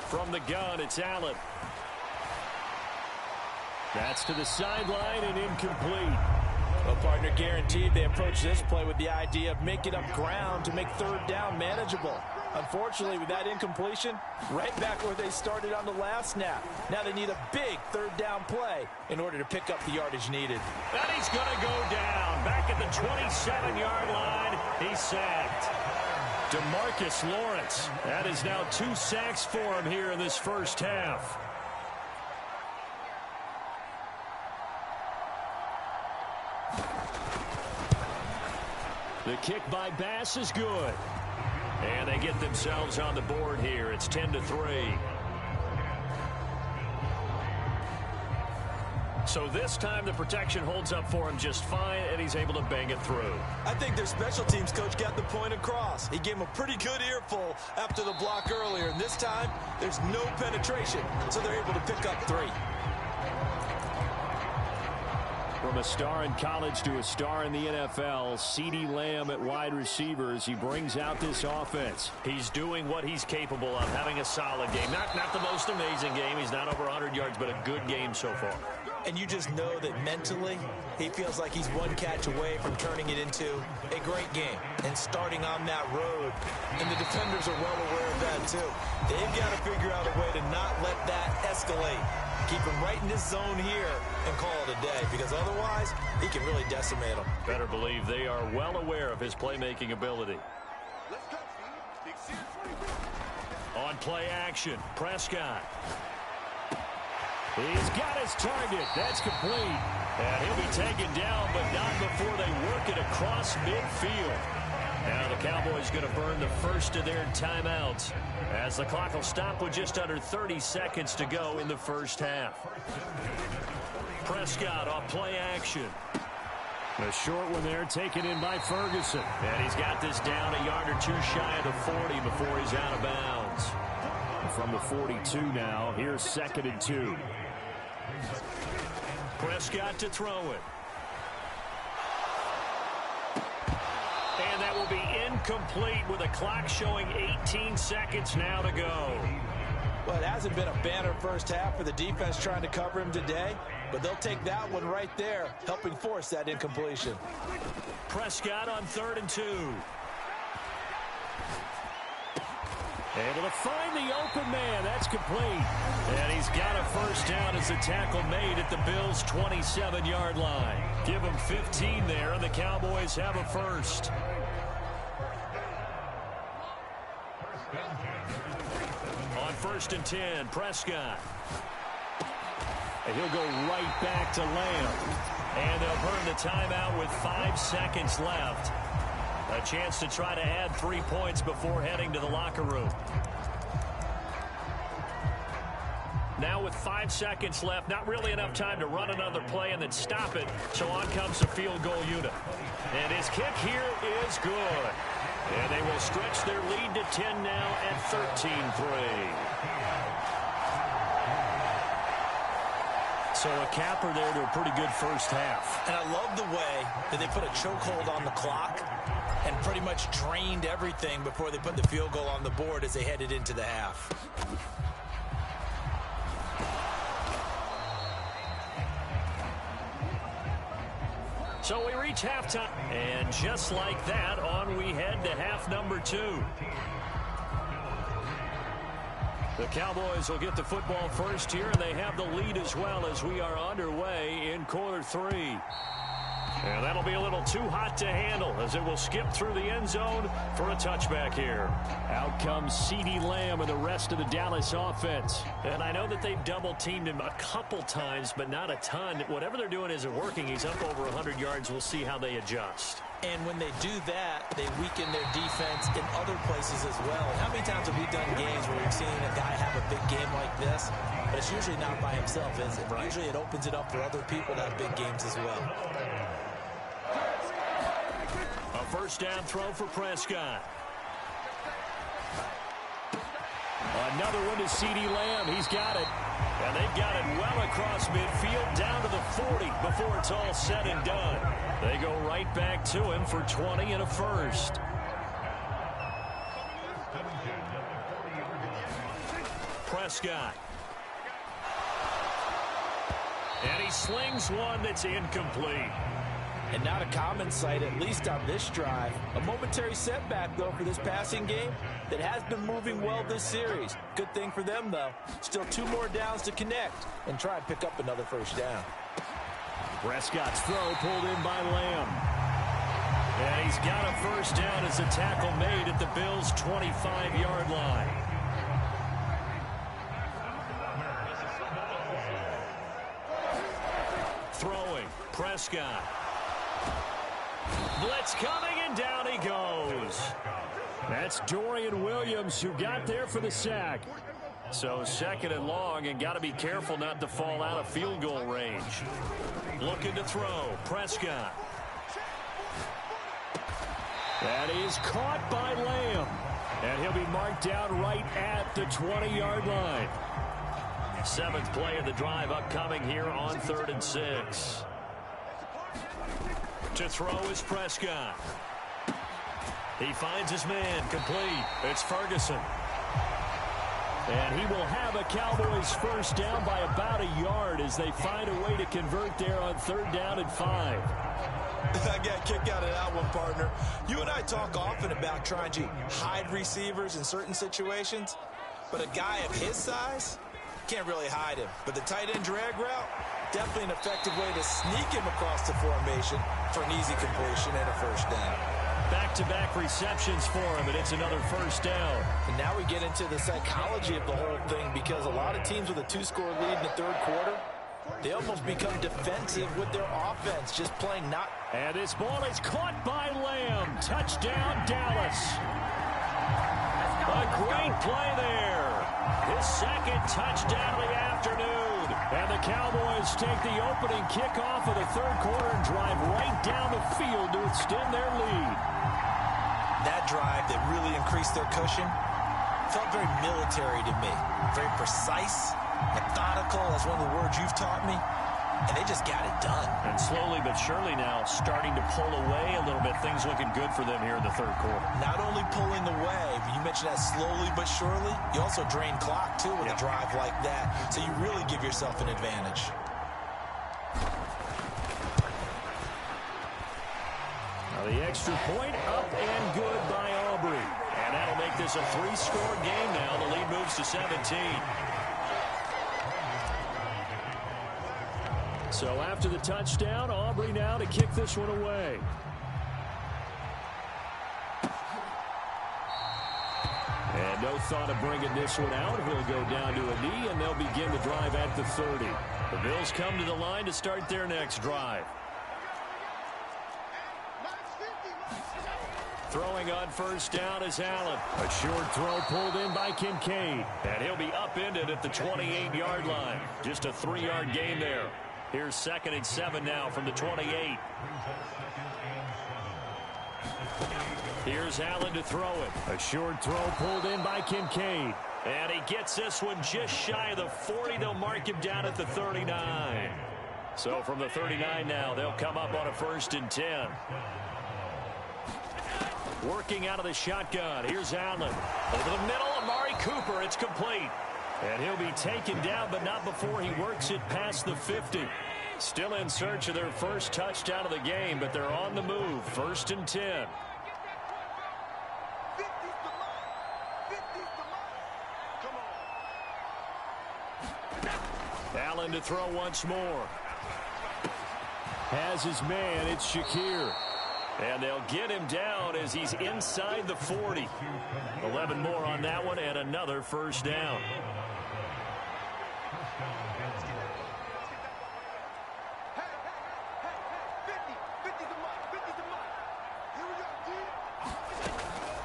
From the gun, it's Allen. That's to the sideline and incomplete. Well, partner, guaranteed they approach this play with the idea of making up ground to make 3rd down manageable. Unfortunately, with that incompletion, right back where they started on the last snap. Now they need a big third down play in order to pick up the yardage needed. And he's going to go down. Back at the 27-yard line, he's sacked. DeMarcus Lawrence. That is now 2 sacks for him here in this first half. The kick by Bass is good. And they get themselves on the board here. It's 10-3. So this time the protection holds up for him just fine, and he's able to bang it through. I think their special teams coach got the point across. He gave him a pretty good earful after the block earlier, and this time there's no penetration, so they're able to pick up 3. From a star in college to a star in the NFL, CeeDee Lamb at wide receivers. He brings out this offense. He's doing what he's capable of, having a solid game. Not the most amazing game. He's not over 100 yards, but a good game so far. And you just know that mentally, he feels like he's one catch away from turning it into a great game and starting on that road. And the defenders are well aware of that, too. They've got to figure out a way to not let that escalate. Keep him right in this zone here and call it a day, because otherwise he can really decimate them. Better believe they are well aware of his playmaking ability. On play action, Prescott. He's got his target. That's complete. And he'll be taken down, but not before they work it across midfield. Now the Cowboys going to burn the first of their timeouts as the clock will stop with just under 30 seconds to go in the first half. Prescott off play action. A short one there taken in by Ferguson. And he's got this down a yard or 2 shy of the 40 before he's out of bounds. From the 42 now, here's 2nd and 2. Prescott to throw it. And that will be incomplete with a clock showing 18 seconds now to go. Well, it hasn't been a banner first half for the defense trying to cover him today, but they'll take that one right there, helping force that incompletion. Prescott on 3rd and 2. Able to find the open man. That's complete. And he's got a first down as the tackle made at the Bills' 27-yard line. Give him 15 there, and the Cowboys have a first. On 1st and 10, Prescott. And he'll go right back to Lamb. And they'll burn the timeout with 5 seconds left. A chance to try to add 3 points before heading to the locker room. Now with 5 seconds left, not really enough time to run another play and then stop it. So on comes the field goal unit. And his kick here is good. And they will stretch their lead to 10 now at 13-3. So a capper there to a pretty good first half. And I love the way that they put a chokehold on the clock and pretty much drained everything before they put the field goal on the board as they headed into the half. So we reach halftime, and just like that, on we head to half number 2. The Cowboys will get the football first here, and they have the lead as well as we are underway in quarter 3. And that'll be a little too hot to handle as it will skip through the end zone for a touchback here. Out comes CeeDee Lamb and the rest of the Dallas offense. And I know that they've double-teamed him a couple times, but not a ton. Whatever they're doing isn't working. He's up over 100 yards. We'll see how they adjust. And when they do that, they weaken their defense in other places as well. And how many times have we done games where we've seen a guy have a big game like this? But it's usually not by himself, is it? Right. Usually it opens it up for other people to have big games as well. A first down throw for Prescott. Another one to CeeDee Lamb. He's got it. And they've got it well across midfield down to the 40 before it's all said and done. They go right back to him for 20 and a first. Prescott. And he slings one that's incomplete. And not a common sight, at least on this drive. A momentary setback, though, for this passing game that has been moving well this series. Good thing for them, though. Still 2 more downs to connect and try and pick up another first down. Prescott's throw pulled in by Lamb. And he's got a first down as a tackle made at the Bills' 25-yard line. Throwing, Prescott. Blitz coming, and down he goes. That's Dorian Williams who got there for the sack. So 2nd and long, and got to be careful not to fall out of field goal range. Looking to throw, Prescott. That is caught by Lamb. And he'll be marked down right at the 20-yard line. 7th play of the drive upcoming here on 3rd and 6. To throw is Prescott. He finds his man, complete. It's Ferguson. And he will have a Cowboys first down by about a yard as they find a way to convert there on 3rd down and 5. I got a kick out of that one, partner. You and I talk often about trying to hide receivers in certain situations, but a guy of his size can't really hide him. But the tight end drag route, definitely an effective way to sneak him across the formation for an easy completion and a first down. Back-to-back receptions for him, and it's another first down. And now we get into the psychology of the whole thing, because a lot of teams with a 2-score lead in the 3rd quarter, they almost become defensive with their offense, just playing not. And this ball is caught by Lamb. Touchdown, Dallas. A great play there. His 2nd touchdown of the afternoon. And the Cowboys take the opening kickoff of the 3rd quarter and drive right down the field to extend their lead. That drive that really increased their cushion felt very military to me. Very precise, methodical. That's one of the words you've taught me. And they just got it done. And slowly but surely now starting to pull away a little bit. Things looking good for them here in the 3rd quarter. Not only pulling away, but you mentioned that slowly but surely, you also drain clock, too, with a drive like that. So you really give yourself an advantage. Now the extra point up and good by Aubrey. And that'll make this a 3-score game now. The lead moves to 17. So after the touchdown, Aubrey now to kick this one away. And no thought of bringing this one out. He'll go down to a knee, and they'll begin the drive at the 30. The Bills come to the line to start their next drive. Throwing on first down is Allen. A short throw pulled in by Kincaid. And he'll be upended at the 28-yard line. Just a 3-yard gain there. Here's 2nd and 7 now from the 28. Here's Allen to throw it. A short throw pulled in by Kincaid. And he gets this one just shy of the 40. They'll mark him down at the 39. So from the 39 now, they'll come up on a 1st and 10. Working out of the shotgun. Here's Allen. Over the middle, Amari Cooper. It's complete. And he'll be taken down, but not before he works it past the 50. Still in search of their first touchdown of the game, but they're on the move. 1st and 10. Allen to throw once more. Has his man. It's Shakir. And they'll get him down as he's inside the 40. 11 more on that one, and another first down.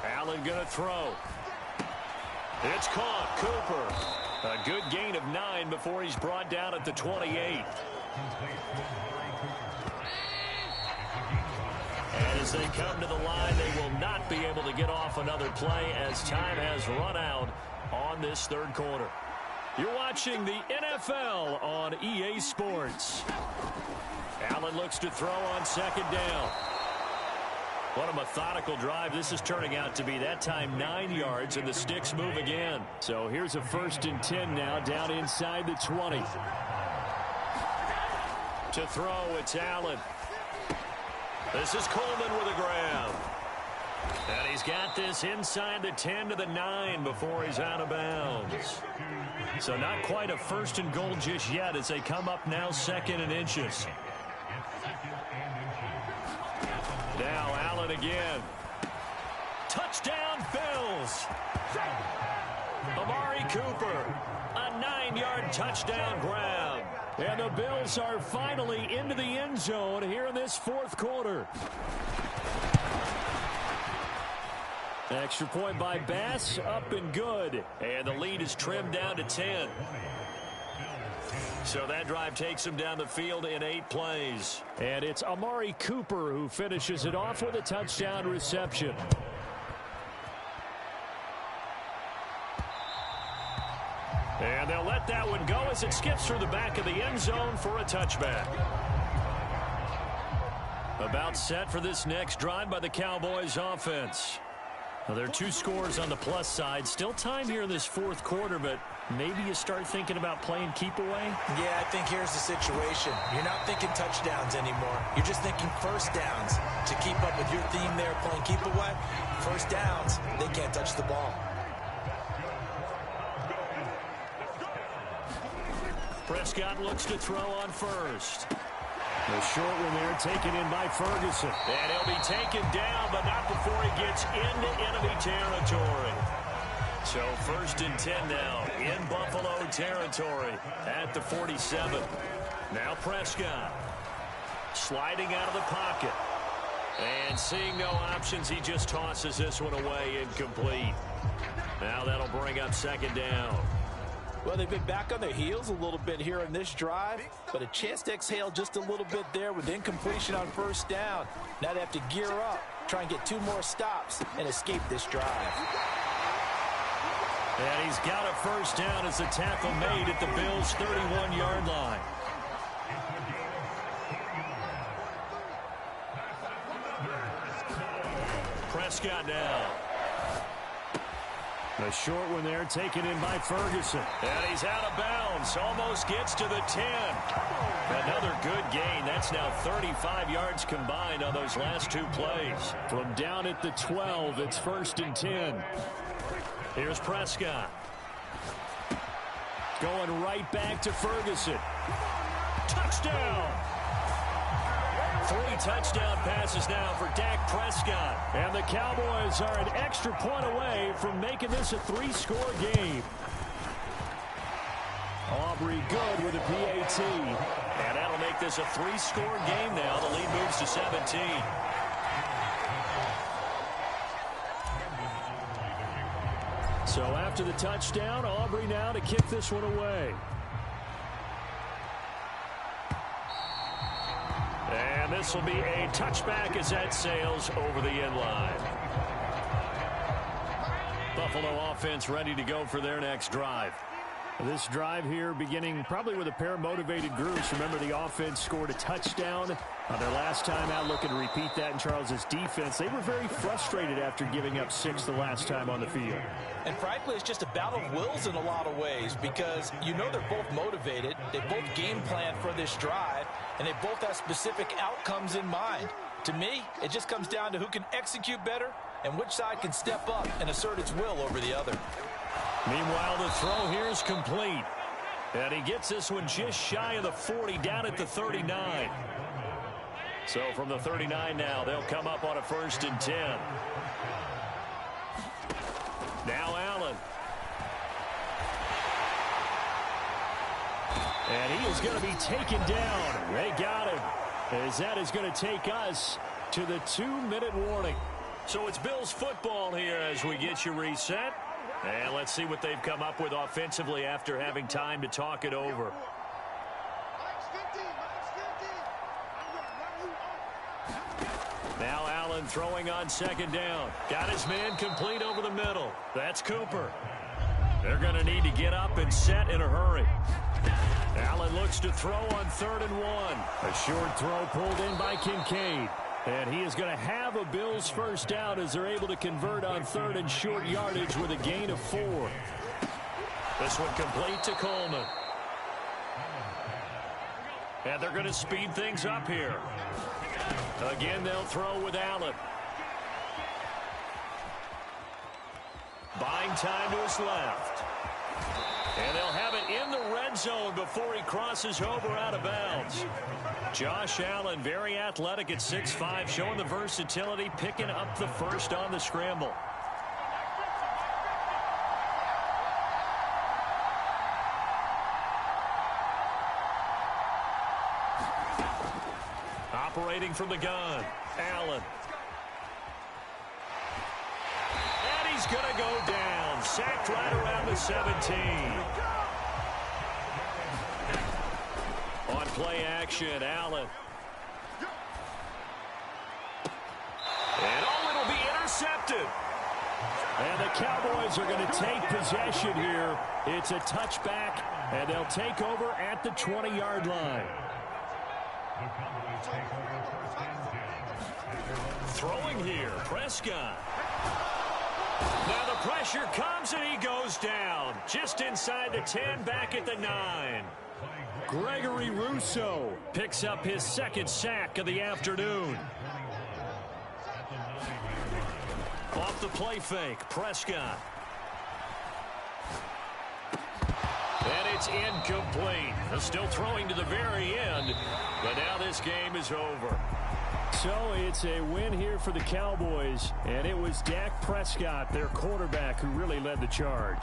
Allen gonna throw. It's caught. Cooper. A good gain of 9 before he's brought down at the 28. And as they come to the line, they will not be able to get off another play as time has run out on this 3rd quarter. You're watching the NFL on EA Sports. Allen looks to throw on 2nd down. What a methodical drive this is turning out to be. That time 9 yards, and the sticks move again. So here's a 1st and 10 now, down inside the 20. To throw, it's Allen. This is Coleman with a grab. And he's got this inside the 10 to the 9 before he's out of bounds. So not quite a first and goal just yet as they come up now second and inches. Now Allen again. Touchdown Bills. Amari Cooper. A 9-yard touchdown grab. And the Bills are finally into the end zone here in this fourth quarter. Extra point by Bass, up and good. And the lead is trimmed down to 10. So that drive takes him down the field in 8 plays. And it's Amari Cooper who finishes it off with a touchdown reception. And they'll let that one go as it skips through the back of the end zone for a touchback. About set for this next drive by the Cowboys offense. Well, there are 2 scores on the plus side. Still time here in this fourth quarter, but maybe you start thinking about playing keep away? Yeah, I think here's the situation. You're not thinking touchdowns anymore. You're just thinking first downs. To keep up with your theme there, playing keep away, first downs, they can't touch the ball. Prescott looks to throw on first. The short one there taken in by Ferguson. And he'll be taken down, but not before he gets into enemy territory. So first and 10 now in Buffalo territory at the 47. Now Prescott sliding out of the pocket. And seeing no options, he just tosses this one away incomplete. Now that'll bring up second down. Well, they've been back on their heels a little bit here in this drive, but a chance to exhale just a little bit there with incompletion on first down. Now they have to gear up, try and get 2 more stops, and escape this drive. And he's got a first down as the tackle made at the Bills' 31-yard line. Prescott now. The short one there taken in by Ferguson. And he's out of bounds. Almost gets to the 10. Another good gain. That's now 35 yards combined on those last 2 plays. From down at the 12, it's first and 10. Here's Prescott. Going right back to Ferguson. Touchdown! 3 touchdown passes now for Dak Prescott. And the Cowboys are an extra point away from making this a 3-score game. Aubrey good with a PAT. And that'll make this a 3-score game now. The lead moves to 17. So after the touchdown, Aubrey now to kick this one away. And this will be a touchback as that sails over the end line. Buffalo offense ready to go for their next drive. This drive here beginning probably with a pair of motivated groups. Remember, the offense scored a touchdown on their last time out, looking to repeat that in Charles's defense. They were very frustrated after giving up 6 the last time on the field. And frankly, it's just a battle of wills in a lot of ways because you know they're both motivated. They both game plan for this drive, and they both have specific outcomes in mind. To me, it just comes down to who can execute better and which side can step up and assert its will over the other. Meanwhile, the throw here is complete. And he gets this one just shy of the 40, down at the 39. So from the 39 now, they'll come up on a first and 10. Now Allen. And he is going to be taken down. They got him. As that is going to take us to the 2-minute warning. So it's Bills football here as we get you reset. And let's see what they've come up with offensively after having time to talk it over. Now Allen throwing on second down. Got his man complete over the middle. That's Cooper. They're going to need to get up and set in a hurry. Allen looks to throw on 3rd and 1. A short throw pulled in by Kincaid. And he is going to have a Bills first down as they're able to convert on 3rd and short yardage with a gain of 4. This one complete to Coleman. And they're going to speed things up here. Again, they'll throw with Allen. Buying time to his left. And they'll have it in the red zone before he crosses over out of bounds. Josh Allen, very athletic at 6'5", showing the versatility, picking up the first on the scramble. Operating from the gun, Allen. And he's going to go down. Sacked right around the 17. On play action, Allen. And it'll be intercepted. And the Cowboys are going to take possession here. It's a touchback, and they'll take over at the 20-yard line. Throwing here, Prescott. Now the pressure comes, and he goes down. Just inside the 10, back at the 9. Gregory Rousseau picks up his second sack of the afternoon. Off the play fake, Prescott. And it's incomplete. They're still throwing to the very end, but now this game is over. So it's a win here for the Cowboys, and it was Dak Prescott, their quarterback, who really led the charge.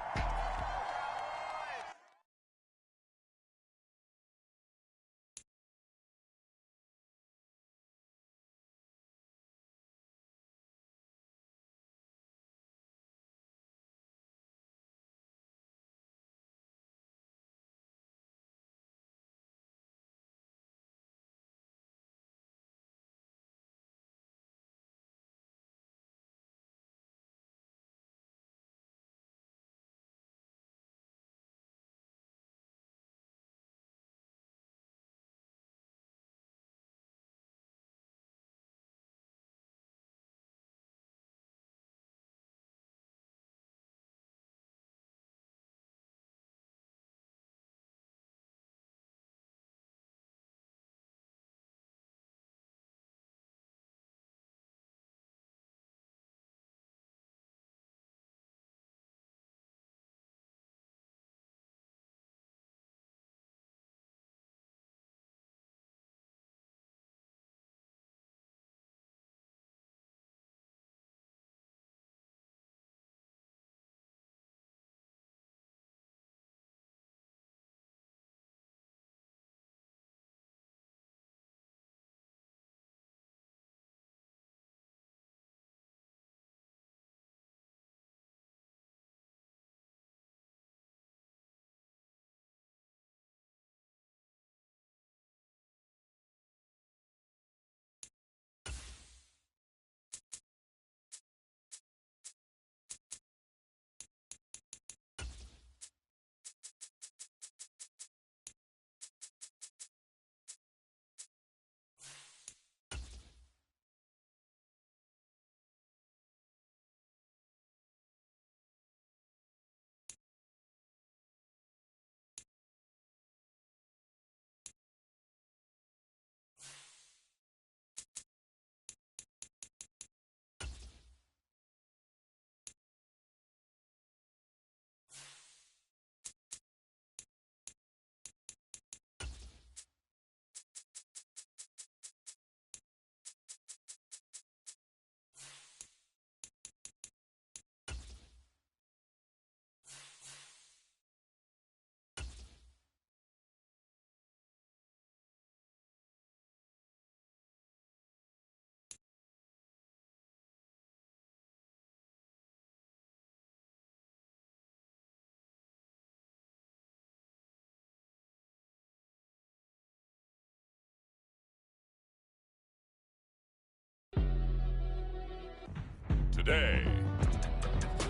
Today,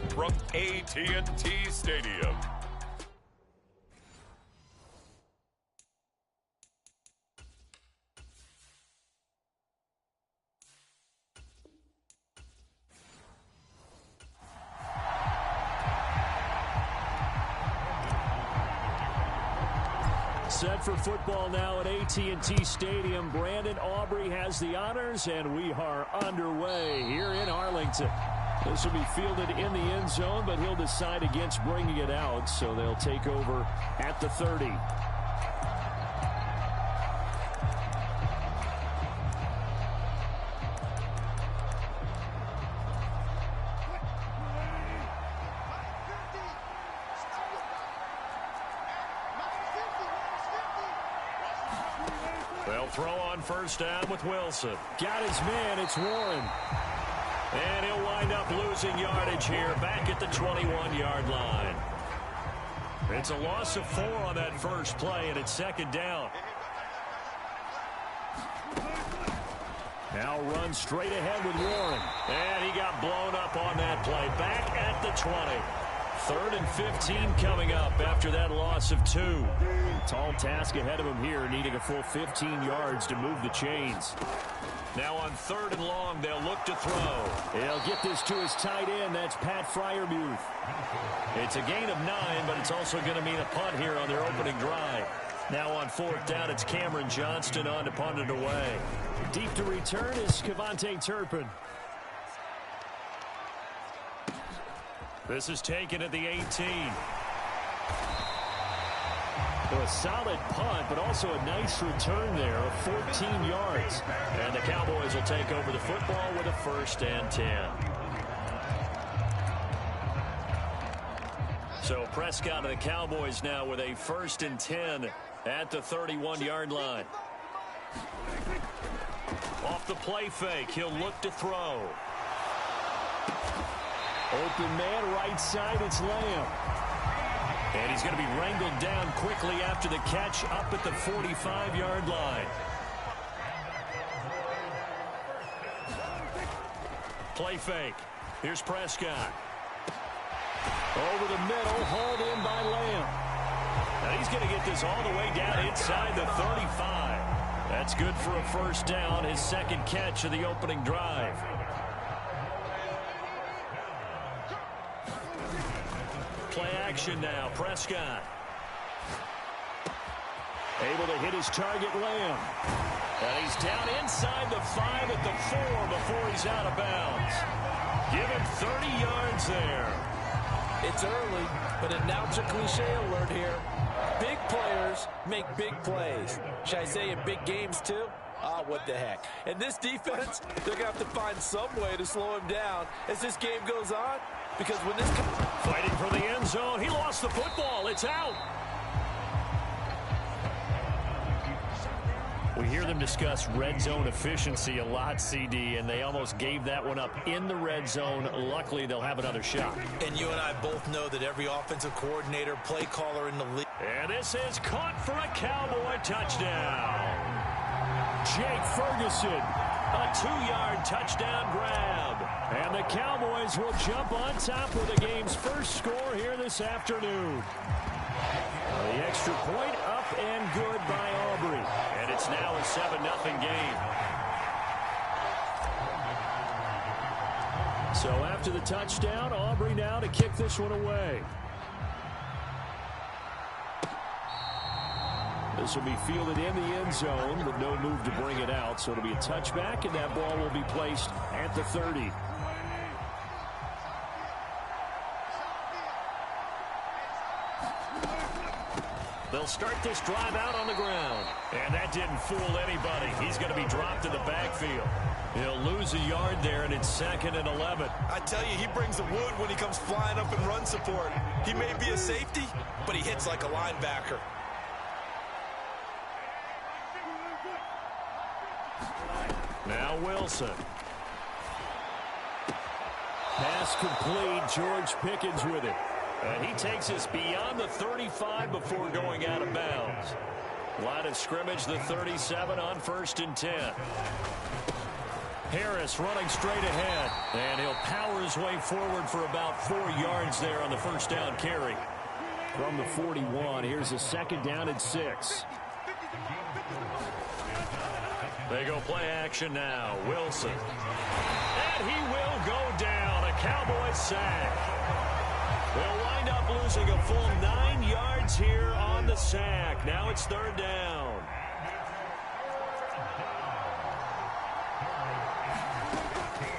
from AT&T Stadium. set for football now at AT&T Stadium. Brandon Aubrey has the honors, and we are underway here in Arlington. This will be fielded in the end zone, but he'll decide against bringing it out, so they'll take over at the 30. They'll throw on first down with Wilson. Got his man, it's Warren. And he'll wind up losing yardage here back at the 21-yard line. It's a loss of 4 on that first play, and it's second down. Now run straight ahead with Warren. And he got blown up on that play. Back at the 20. 3rd and 15 coming up after that loss of 2. Tall task ahead of him here, needing a full 15 yards to move the chains. Now on 3rd and long, they'll look to throw. He'll get this to his tight end. That's Pat Freiermuth. It's a gain of 9, but it's also going to mean a punt here on their opening drive. Now on 4th down, it's Cameron Johnston on to punt it away. Deep to return is Kevontae Turpin. This is taken at the 18. So a solid punt, but also a nice return there of 14 yards. And the Cowboys will take over the football with a 1st and 10. So Prescott and the Cowboys now with a 1st and 10 at the 31-yard line. Off the play fake, he'll look to throw. Open man, right side, it's Lamb. And he's going to be wrangled down quickly after the catch up at the 45-yard line. Play fake. Here's Prescott. Over the middle, hauled in by Lamb. And he's going to get this all the way down inside the 35. That's good for a 1st down, his 2nd catch of the opening drive. Play action now. Prescott. Able to hit his target, Lamb. And he's down inside the 5 at the 4 before he's out of bounds. Give him 30 yards there. It's early, but announce a cliche alert here. Big players make big plays. Should I say in big games too? Ah, what the heck. And this defense, they're going to have to find some way to slow him down as this game goes on. Because when this... Fighting for the end zone. He lost the football. It's out. We hear them discuss red zone efficiency a lot, CD, and they almost gave that one up in the red zone. Luckily, they'll have another shot. And you and I both know that every offensive coordinator, play caller in the league... And this is caught for a Cowboy touchdown. Jake Ferguson, a 2-yard touchdown grab. And the Cowboys will jump on top with the game's first score here this afternoon. The extra point up and good by Aubrey. And it's now a 7-0 game. So after the touchdown, Aubrey now to kick this one away. This will be fielded in the end zone with no move to bring it out. So it'll be a touchback, and that ball will be placed at the 30. They'll start this drive out on the ground. And that didn't fool anybody. He's going to be dropped in the backfield. He'll lose a yard there, and it's 2nd and 11. I tell you, he brings the wood when he comes flying up in run support. He may be a safety, but he hits like a linebacker. Now Wilson. Pass complete. George Pickens with it. And he takes us beyond the 35 before going out of bounds. Line of scrimmage, the 37 on 1st and 10. Harris running straight ahead. And he'll power his way forward for about 4 yards there on the 1st down carry. From the 41, here's a 2nd down and 6. They go play action now. Wilson. And he will go down. A Cowboys sack. They'll wind up losing a full 9 yards here on the sack. Now it's third down.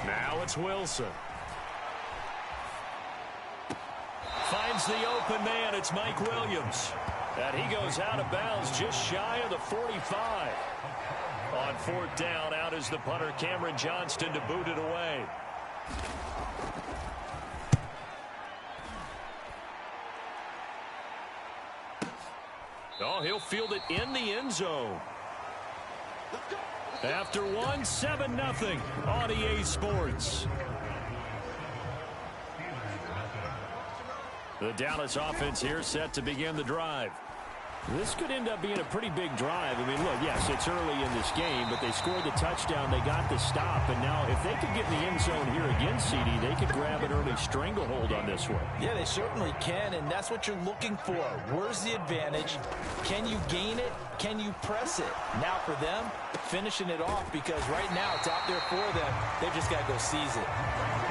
Now it's Wilson. Finds the open man. It's Mike Williams. And he goes out of bounds just shy of the 45. On fourth down, out is the punter, Cameron Johnston, to boot it away. Oh, he'll field it in the end zone. After one, 7-0 on EA Sports. The Dallas offense here set to begin the drive. This could end up being a pretty big drive. I mean, look, yes, it's early in this game, but they scored the touchdown. They got the stop. And now if they could get in the end zone here again, CD, they could grab an early stranglehold on this one. Yeah, they certainly can, and that's what you're looking for. Where's the advantage? Can you gain it? Can you press it? Now for them, finishing it off, because right now it's out there for them. They've just got to go seize it.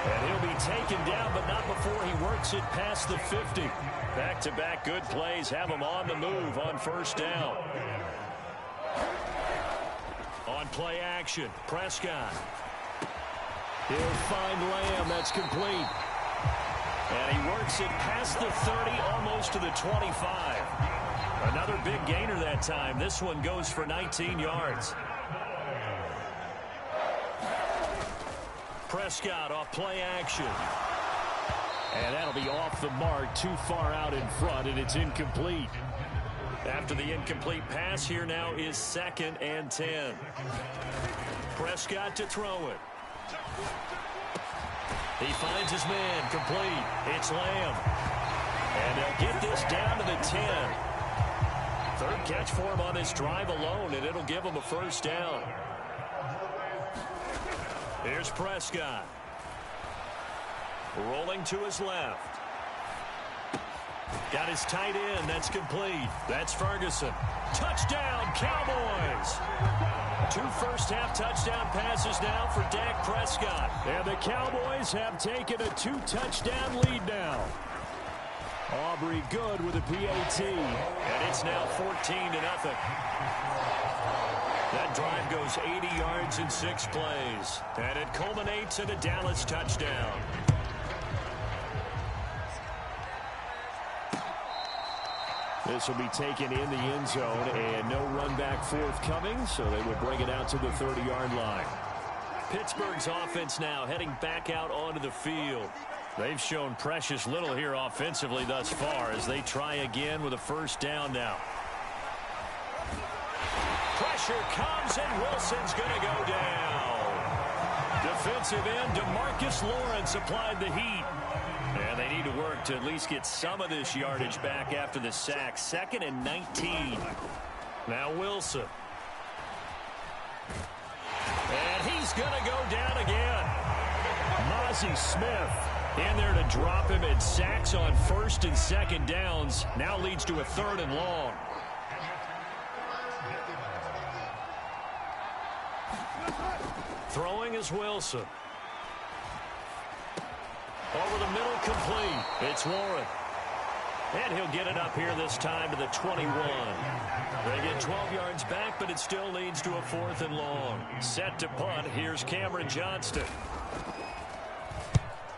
And he'll be taken down, but not before he works it past the 50. Back-to-back good plays have him on the move on first down. On play action, Prescott. He'll find Lamb. That's complete. And he works it past the 30, almost to the 25. Another big gainer that time. This one goes for 19 yards. Prescott off play action. And that'll be off the mark, too far out in front, and it's incomplete. After the incomplete pass, here now is 2nd and 10. Prescott to throw it. He finds his man, complete. It's Lamb. And they'll get this down to the 10. Third catch for him on this drive alone, and it'll give him a first down. Here's Prescott. Rolling to his left. Got his tight end. That's complete. That's Ferguson. Touchdown, Cowboys. 2 first-half touchdown passes now for Dak Prescott. And the Cowboys have taken a 2-touchdown lead now. Aubrey good with a PAT. And it's now 14-0. That drive goes 80 yards in 6 plays. And it culminates in a Dallas touchdown. This will be taken in the end zone, and no run back forthcoming, so they will bring it out to the 30-yard line. Pittsburgh's offense now heading back out onto the field. They've shown precious little here offensively thus far as they try again with a first down now. Pressure comes, and Wilson's going to go down. Defensive end DeMarcus Lawrence applied the heat. And they need to work to at least get some of this yardage back after the sack. 2nd and 19. Now Wilson. And he's going to go down again. Mozzie Smith in there to drop him, and sacks on 1st and 2nd downs. Now leads to a 3rd and long. Throwing is Wilson. Over the middle, complete. It's Warren. And he'll get it up here this time to the 21. They get 12 yards back, but it still leads to a 4th and long. Set to punt. Here's Cameron Johnston.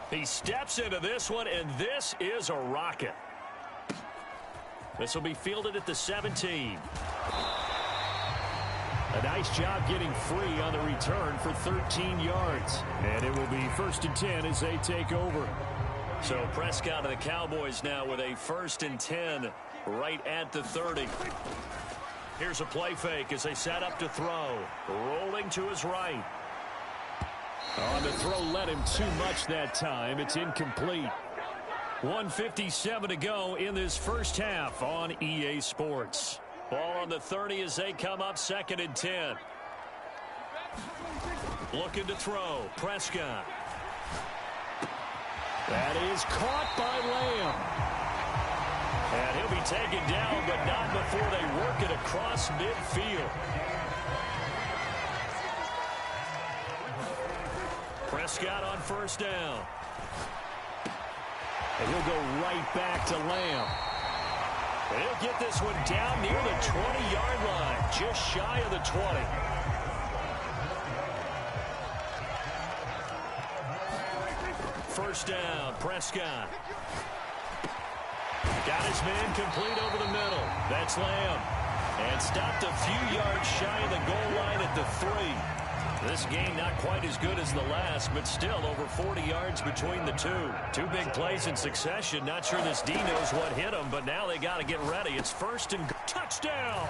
He steps into this one, and this is a rocket. This will be fielded at the 17. A nice job getting free on the return for 13 yards. And it will be 1st and 10 as they take over. So Prescott and the Cowboys now with a 1st and 10 right at the 30. Here's a play fake as they set up to throw. Rolling to his right. On the throw led him too much that time. It's incomplete. 1:57 to go in this first half on EA Sports. Ball on the 30 as they come up 2nd and 10. Looking to throw. Prescott. That is caught by Lamb. And he'll be taken down, but not before they work it across midfield. Prescott on 1st down. And he'll go right back to Lamb. And he'll get this one down near the 20-yard line, just shy of the 20. First down, Prescott. Got his man complete over the middle. That's Lamb. And stopped a few yards shy of the goal line at the 3. This game not quite as good as the last, but still over 40 yards between the two. Two big plays in succession. Not sure this D knows what hit him, but now they got to get ready. It's first and touchdown.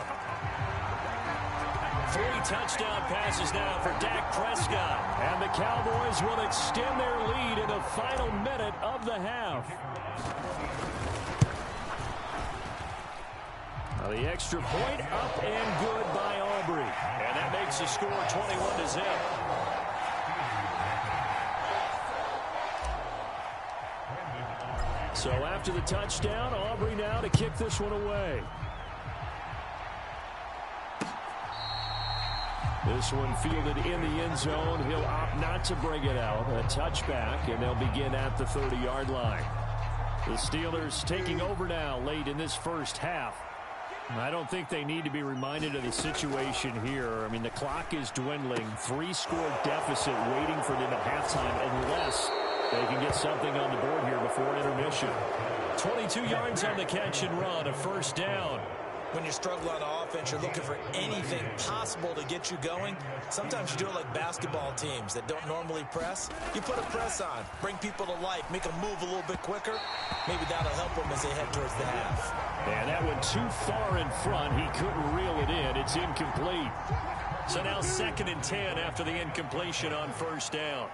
3 touchdown passes now for Dak Prescott. And the Cowboys will extend their lead in the final minute of the half. Now the extra point up and good by Aubrey. And that makes the score 21-0. So after the touchdown, Aubrey now to kick this one away. This one fielded in the end zone. He'll opt not to bring it out. A touchback, and they'll begin at the 30-yard line. The Steelers taking over now late in this first half. I don't think they need to be reminded of the situation here. I mean, the clock is dwindling. 3-score deficit waiting for them at halftime unless they can get something on the board here before intermission. 22 yards on the catch and run, a first down. When you struggle on offense, you're looking for anything possible to get you going. Sometimes you do it like basketball teams that don't normally press. You put a press on, bring people to life, make them move a little bit quicker. Maybe that'll help them as they head towards the half. And that one too far in front. He couldn't reel it in. It's incomplete. So now 2nd and 10 after the incompletion on first down.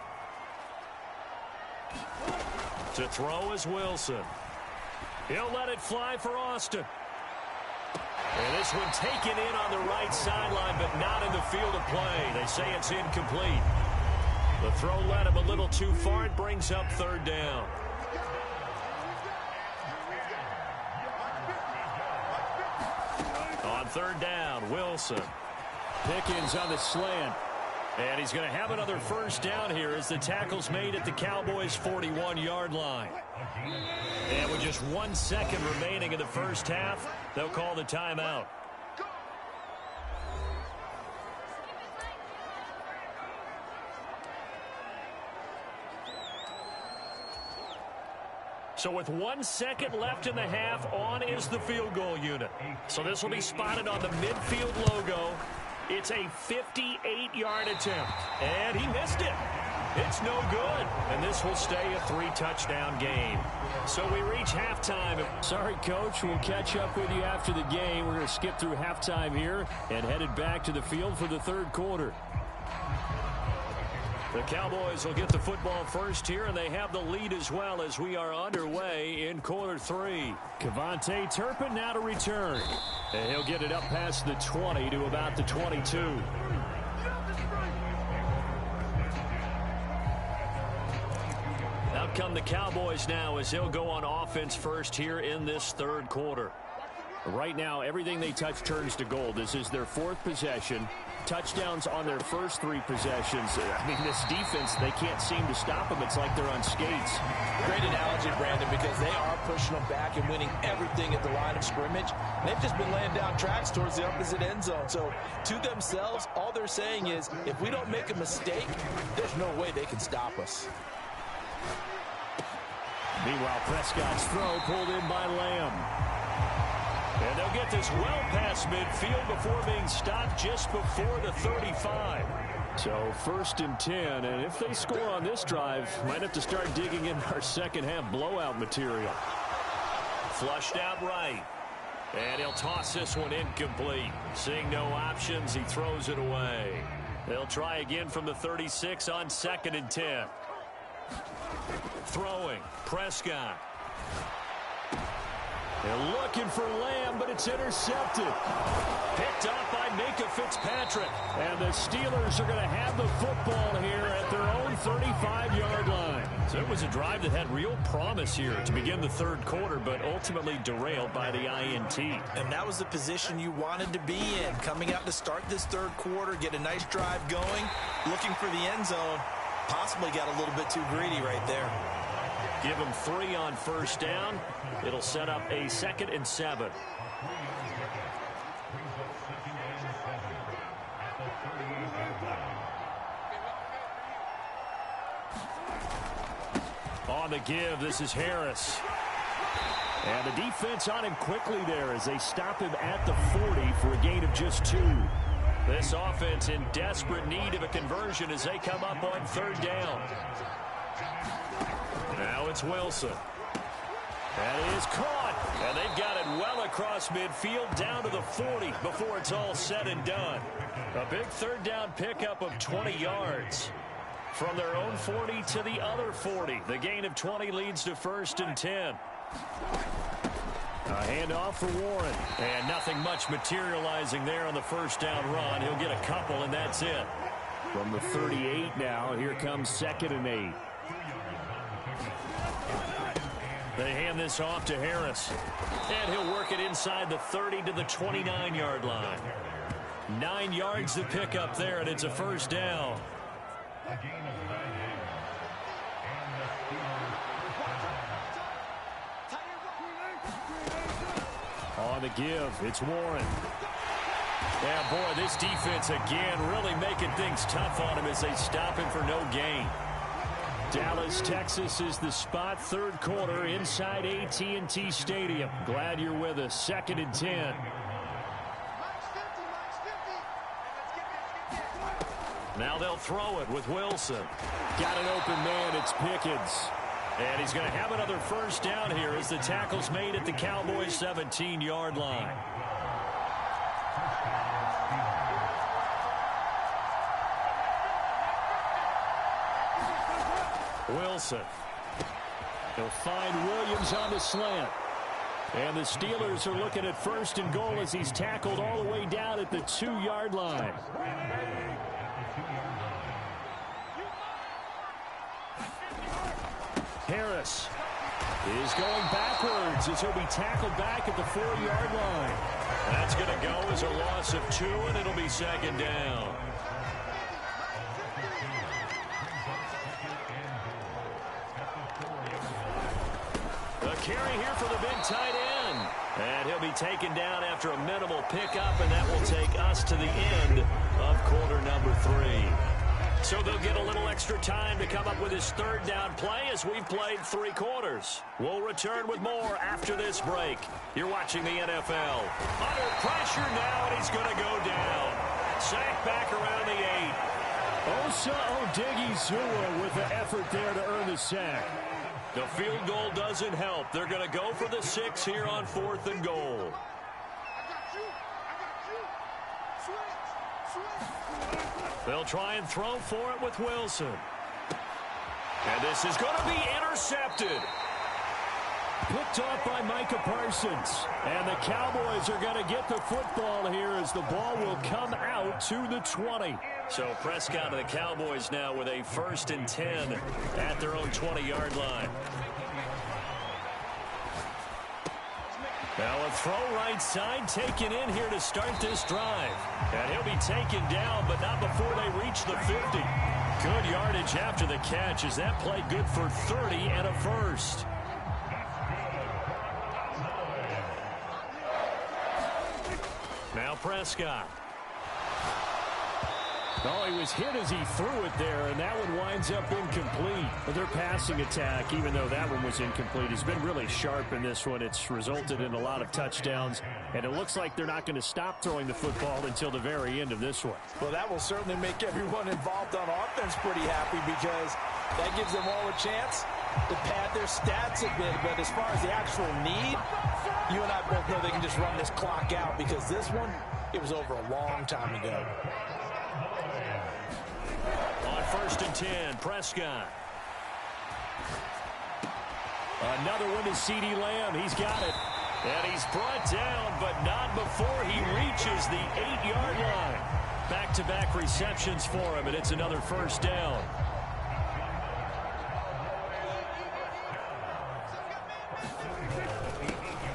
To throw is Wilson. He'll let it fly for Austin. And this one taken in on the right sideline, but not in the field of play. They say it's incomplete. The throw led him a little too far. It brings up 3rd down. On 3rd down, Wilson. Pickens on the slant. And he's going to have another first down here as the tackle's made at the Cowboys' 41-yard line. And with just 1 second remaining in the first half, they'll call the timeout. So with 1 second left in the half, on is the field goal unit. So this will be spotted on the midfield logo. It's a 58-yard attempt, and he missed it. It's no good, and this will stay a 3-touchdown game. So we reach halftime. Sorry, Coach, we'll catch up with you after the game. We're going to skip through halftime here and headed back to the field for the 3rd quarter. The Cowboys will get the football first here, and they have the lead as well as we are underway in quarter 3. Kevontae Turpin now to return. And he'll get it up past the 20 to about the 22. Out come the Cowboys now as they'll go on offense first here in this 3rd quarter. Right now, everything they touch turns to gold. This is their 4th possession. Touchdowns on their first 3 possessions. I mean, this defense, they can't seem to stop them. It's like they're on skates. Great analogy, Brandon, because they are pushing them back and winning everything at the line of scrimmage. They've just been laying down tracks towards the opposite end zone. So to themselves, all they're saying is, if we don't make a mistake, there's no way they can stop us. Meanwhile, Prescott's throw pulled in by Lamb. And they'll get this well past midfield before being stopped just before the 35. So 1st and 10, and if they score on this drive, might have to start digging in our second half blowout material. Flushed out right. And he'll toss this one incomplete. Seeing no options, he throws it away. They'll try again from the 36 on 2nd and 10. Throwing, Prescott. They're looking for Lamb, but it's intercepted. Picked up by Minka Fitzpatrick. And the Steelers are going to have the football here at their own 35-yard line. So it was a drive that had real promise here to begin the 3rd quarter, but ultimately derailed by the INT. And that was the position you wanted to be in. Coming out to start this 3rd quarter, get a nice drive going, looking for the end zone. Possibly got a little bit too greedy right there. Give him 3 on first down. It'll set up a 2nd and 7. On the give, this is Harris. And the defense on him quickly there as they stop him at the 40 for a gain of just 2. This offense in desperate need of a conversion as they come up on 3rd down. Now it's Wilson. That is caught. And they've got it well across midfield down to the 40 before it's all said and done. A big 3rd down pickup of 20 yards. From their own 40 to the other 40. The gain of 20 leads to 1st and 10. A handoff for Warren. And nothing much materializing there on the 1st down run. He'll get a couple, and that's it. From the 38 now, here comes 2nd and 8. They hand this off to Harris. And he'll work it inside the 30 to the 29-yard line. 9 yards to pick up there, and it's a 1st down. On the give, it's Warren. Yeah, boy, this defense again really making things tough on him as they stop him for no gain. Dallas, Texas is the spot, 3rd quarter inside AT&T Stadium. Glad you're with us. 2nd and 10. Now they'll throw it with Wilson. Got an open man, it's Pickens. And he's going to have another 1st down here as the tackle's made at the Cowboys' 17-yard line. Wilson. He'll find Williams on the slant. And the Steelers are looking at 1st and goal as he's tackled all the way down at the 2-yard line. Harris is going backwards as he'll be tackled back at the 4-yard line. That's going to go as a loss of 2, and it'll be 2nd down. The carry here for the big tight end. And he'll be taken down after a minimal pickup, and that will take us to the end of quarter number 3. So they'll get a little extra time to come up with his 3rd down play as we've played 3 quarters. We'll return with more after this break. You're watching the NFL. Under pressure now, and he's going to go down. Sacked back around the 8. Osa Odighizuwa with the effort there to earn the sack. The field goal doesn't help. They're going to go for the 6 here on 4th and goal. They'll try and throw for it with Wilson. And this is going to be intercepted. Picked off by Micah Parsons. And the Cowboys are going to get the football here as the ball will come out to the 20. So Prescott and the Cowboys now with a 1st and 10 at their own 20-yard line. Now a throw right side taken in here to start this drive. And he'll be taken down, but not before they reach the 50. Good yardage after the catch as that play good for 30 and a 1st. Now Prescott. Oh, he was hit as he threw it there, and that one winds up incomplete. But their passing attack, even though that one was incomplete, has been really sharp in this one. It's resulted in a lot of touchdowns, and it looks like they're not going to stop throwing the football until the very end of this one. Well, that will certainly make everyone involved on offense pretty happy because that gives them all a chance to pad their stats a bit. But as far as the actual need, you and I both know they can just run this clock out because this one, it was over a long time ago. On 1st and 10, Prescott. Another one to CeeDee Lamb. He's got it. And he's brought down, but not before he reaches the 8-yard line. Back-to-back receptions for him, and it's another 1st down.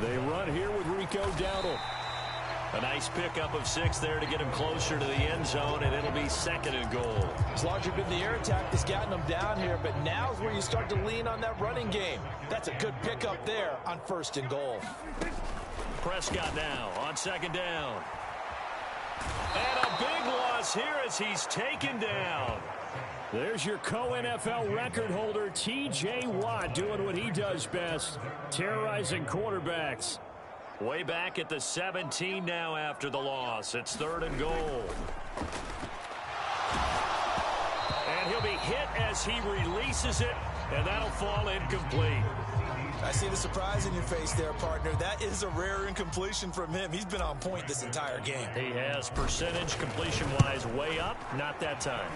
They run here with Rico Dowdle. A nice pickup of 6 there to get him closer to the end zone, and it'll be 2nd and goal. It's largely been the air attack that's gotten them down here, but now's where you start to lean on that running game. That's a good pickup there on 1st and goal. Prescott now on 2nd down. And a big loss here as he's taken down. There's your co-NFL record holder, T.J. Watt, doing what he does best, terrorizing quarterbacks. Way back at the 17 now after the loss. It's 3rd and goal. And he'll be hit as he releases it, and that'll fall incomplete. I see the surprise in your face there, partner. That is a rare incompletion from him. He's been on point this entire game. He has percentage completion-wise way up, not that time.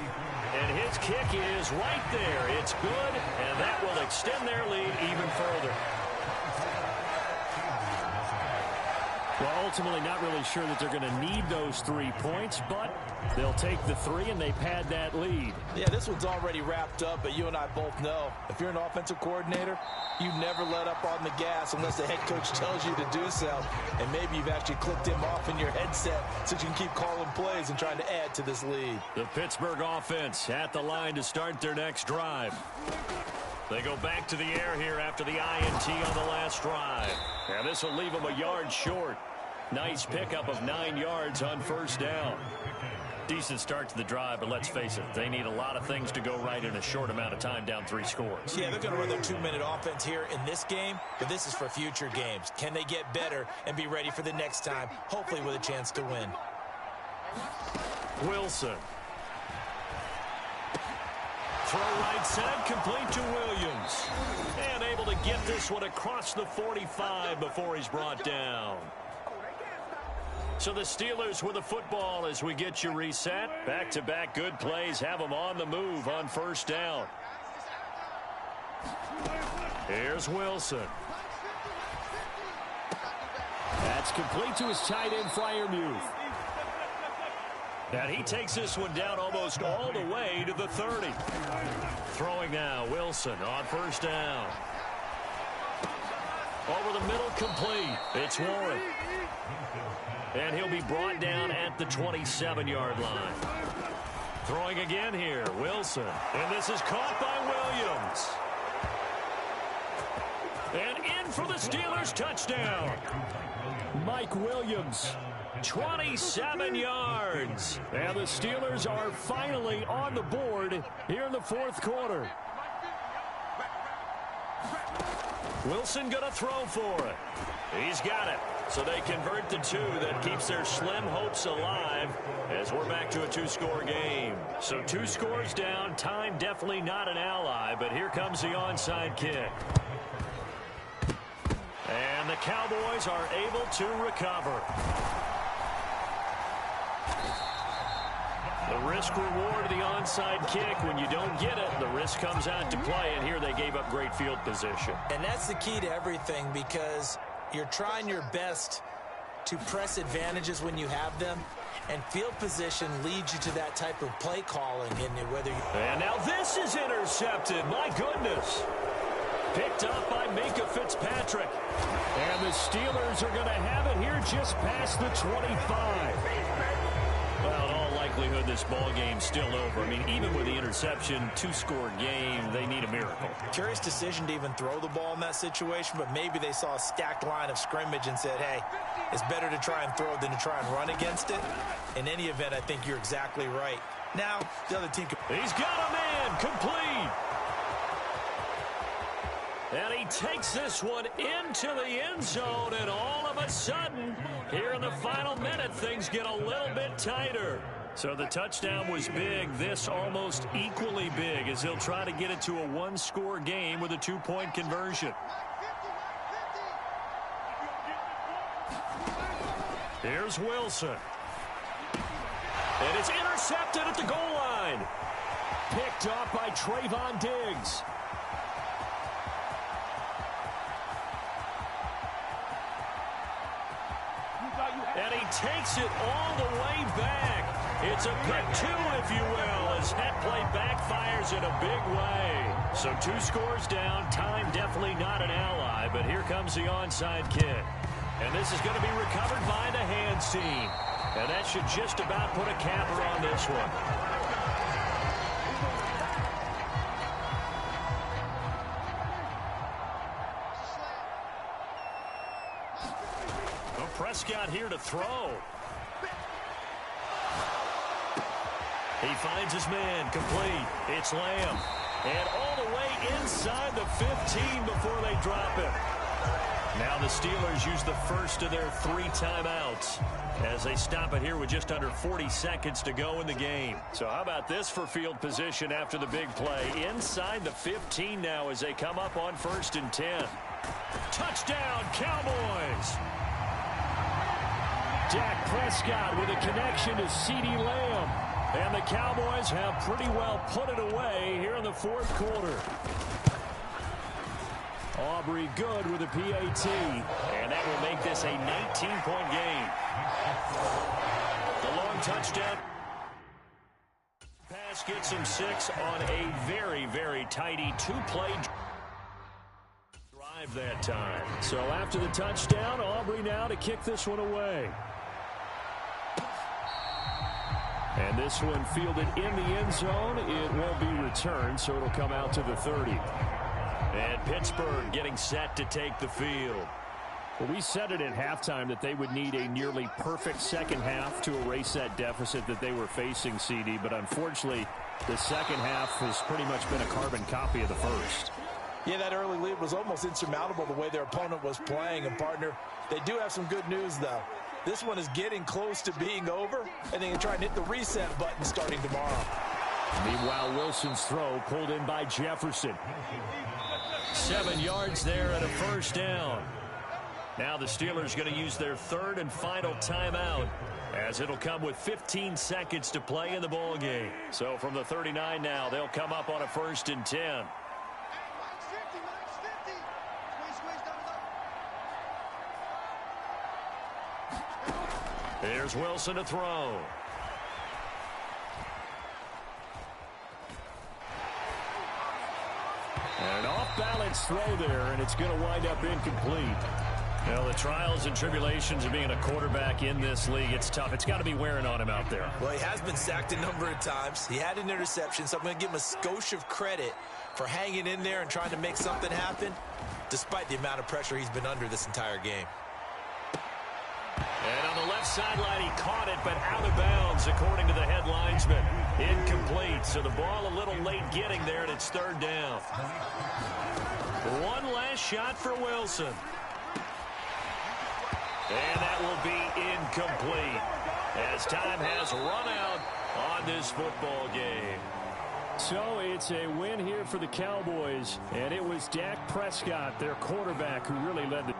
And his kick is right there. It's good, and that will extend their lead even further. Well, ultimately not really sure that they're going to need those 3 points, but they'll take the 3 and they pad that lead. Yeah, this one's already wrapped up, but you and I both know if you're an offensive coordinator, you never let up on the gas unless the head coach tells you to do so. And maybe you've actually clicked him off in your headset so you can keep calling plays and trying to add to this lead. The Pittsburgh offense at the line to start their next drive. They go back to the air here after the INT on the last drive. And this will leave them a yard short. Nice pickup of 9 yards on 1st down. Decent start to the drive, but let's face it, they need a lot of things to go right in a short amount of time, down 3 scores. Yeah, they're going to run their 2-minute offense here in this game, but this is for future games. Can they get better and be ready for the next time, hopefully with a chance to win? Wilson. Throw right side, complete to Williams. And able to get this one across the 45 before he's brought down. So the Steelers with the football as we get you reset. Back-to-back good plays have them on the move on 1st down. Here's Wilson. That's complete to his tight end, Freiermuth. And he takes this one down almost all the way to the 30. Throwing now, Wilson on 1st down. Over the middle, complete. It's Warren. And he'll be brought down at the 27-yard line. Throwing again here, Wilson. And this is caught by Williams. And in for the Steelers, touchdown. Mike Williams. 27 yards. And the Steelers are finally on the board here in the 4th quarter. Wilson going to throw for it. He's got it. So they convert the 2. That keeps their slim hopes alive as we're back to a 2-score game. So 2 scores down. Time definitely not an ally, but here comes the onside kick. And the Cowboys are able to recover. The risk-reward of the onside kick, when you don't get it, the risk comes out to play, and here they gave up great field position. And that's the key to everything, because you're trying your best to press advantages when you have them, and field position leads you to that type of play calling. And now this is intercepted. My goodness. Picked up by Minka Fitzpatrick. And the Steelers are going to have it here just past the 25. Well, in all likelihood, this ball game's still over. I mean, even with the interception, 2-score game, they need a miracle. Curious decision to even throw the ball in that situation, but maybe they saw a stacked line of scrimmage and said, hey, it's better to try and throw than to try and run against it. In any event, I think you're exactly right. Now, the other team... He's got a man, complete. And he takes this one into the end zone, and all of a sudden, here in the final minute, things get a little bit tighter. So the touchdown was big. This almost equally big as he'll try to get it to a 1-score game with a 2-point conversion. Here's Wilson. And it's intercepted at the goal line. Picked off by Trayvon Diggs. And he takes it all the way back. It's a pick 2, if you will, as that play backfires in a big way. So 2 scores down. Time definitely not an ally, but here comes the onside kick. And this is going to be recovered by the hands team. And that should just about put a capper on this one. Well, Prescott here to throw. He finds his man, complete. It's Lamb. And all the way inside the 15 before they drop it. Now the Steelers use the first of their 3 timeouts as they stop it here with just under 40 seconds to go in the game. So how about this for field position after the big play? Inside the 15 now as they come up on 1st and 10. Touchdown, Cowboys! Dak Prescott with a connection to CeeDee Lamb. And the Cowboys have pretty well put it away here in the 4th quarter. Aubrey good with a PAT. And that will make this a 19-point game. The long touchdown pass gets him 6 on a very, very tidy 2-play drive that time. So after the touchdown, Aubrey now to kick this one away. And this one fielded in the end zone. It won't be returned, so it'll come out to the 30. And Pittsburgh getting set to take the field. Well, we said it at halftime that they would need a nearly perfect second half to erase that deficit that they were facing, CD. But unfortunately, the second half has pretty much been a carbon copy of the first. Yeah, that early lead was almost insurmountable the way their opponent was playing. And, partner, they do have some good news, though. This one is getting close to being over, and they can try and hit the reset button starting tomorrow. Meanwhile, Wilson's throw pulled in by Jefferson. 7 yards there and a first down. Now the Steelers going to use their 3rd and final timeout, as it'll come with 15 seconds to play in the ball game. So from the 39 now, they'll come up on a 1st and 10. Here's Wilson to throw. An off-balance throw there, and it's going to wind up incomplete. Well, the trials and tribulations of being a quarterback in this league, it's tough. It's got to be wearing on him out there. Well, he has been sacked a number of times. He had an interception, so I'm going to give him a skosh of credit for hanging in there and trying to make something happen, despite the amount of pressure he's been under this entire game. And on the left sideline, he caught it, but out of bounds, according to the head linesman. Incomplete, so the ball a little late getting there, and it's 3rd down. One last shot for Wilson. And that will be incomplete, as time has run out on this football game. So it's a win here for the Cowboys, and it was Dak Prescott, their quarterback, who really led the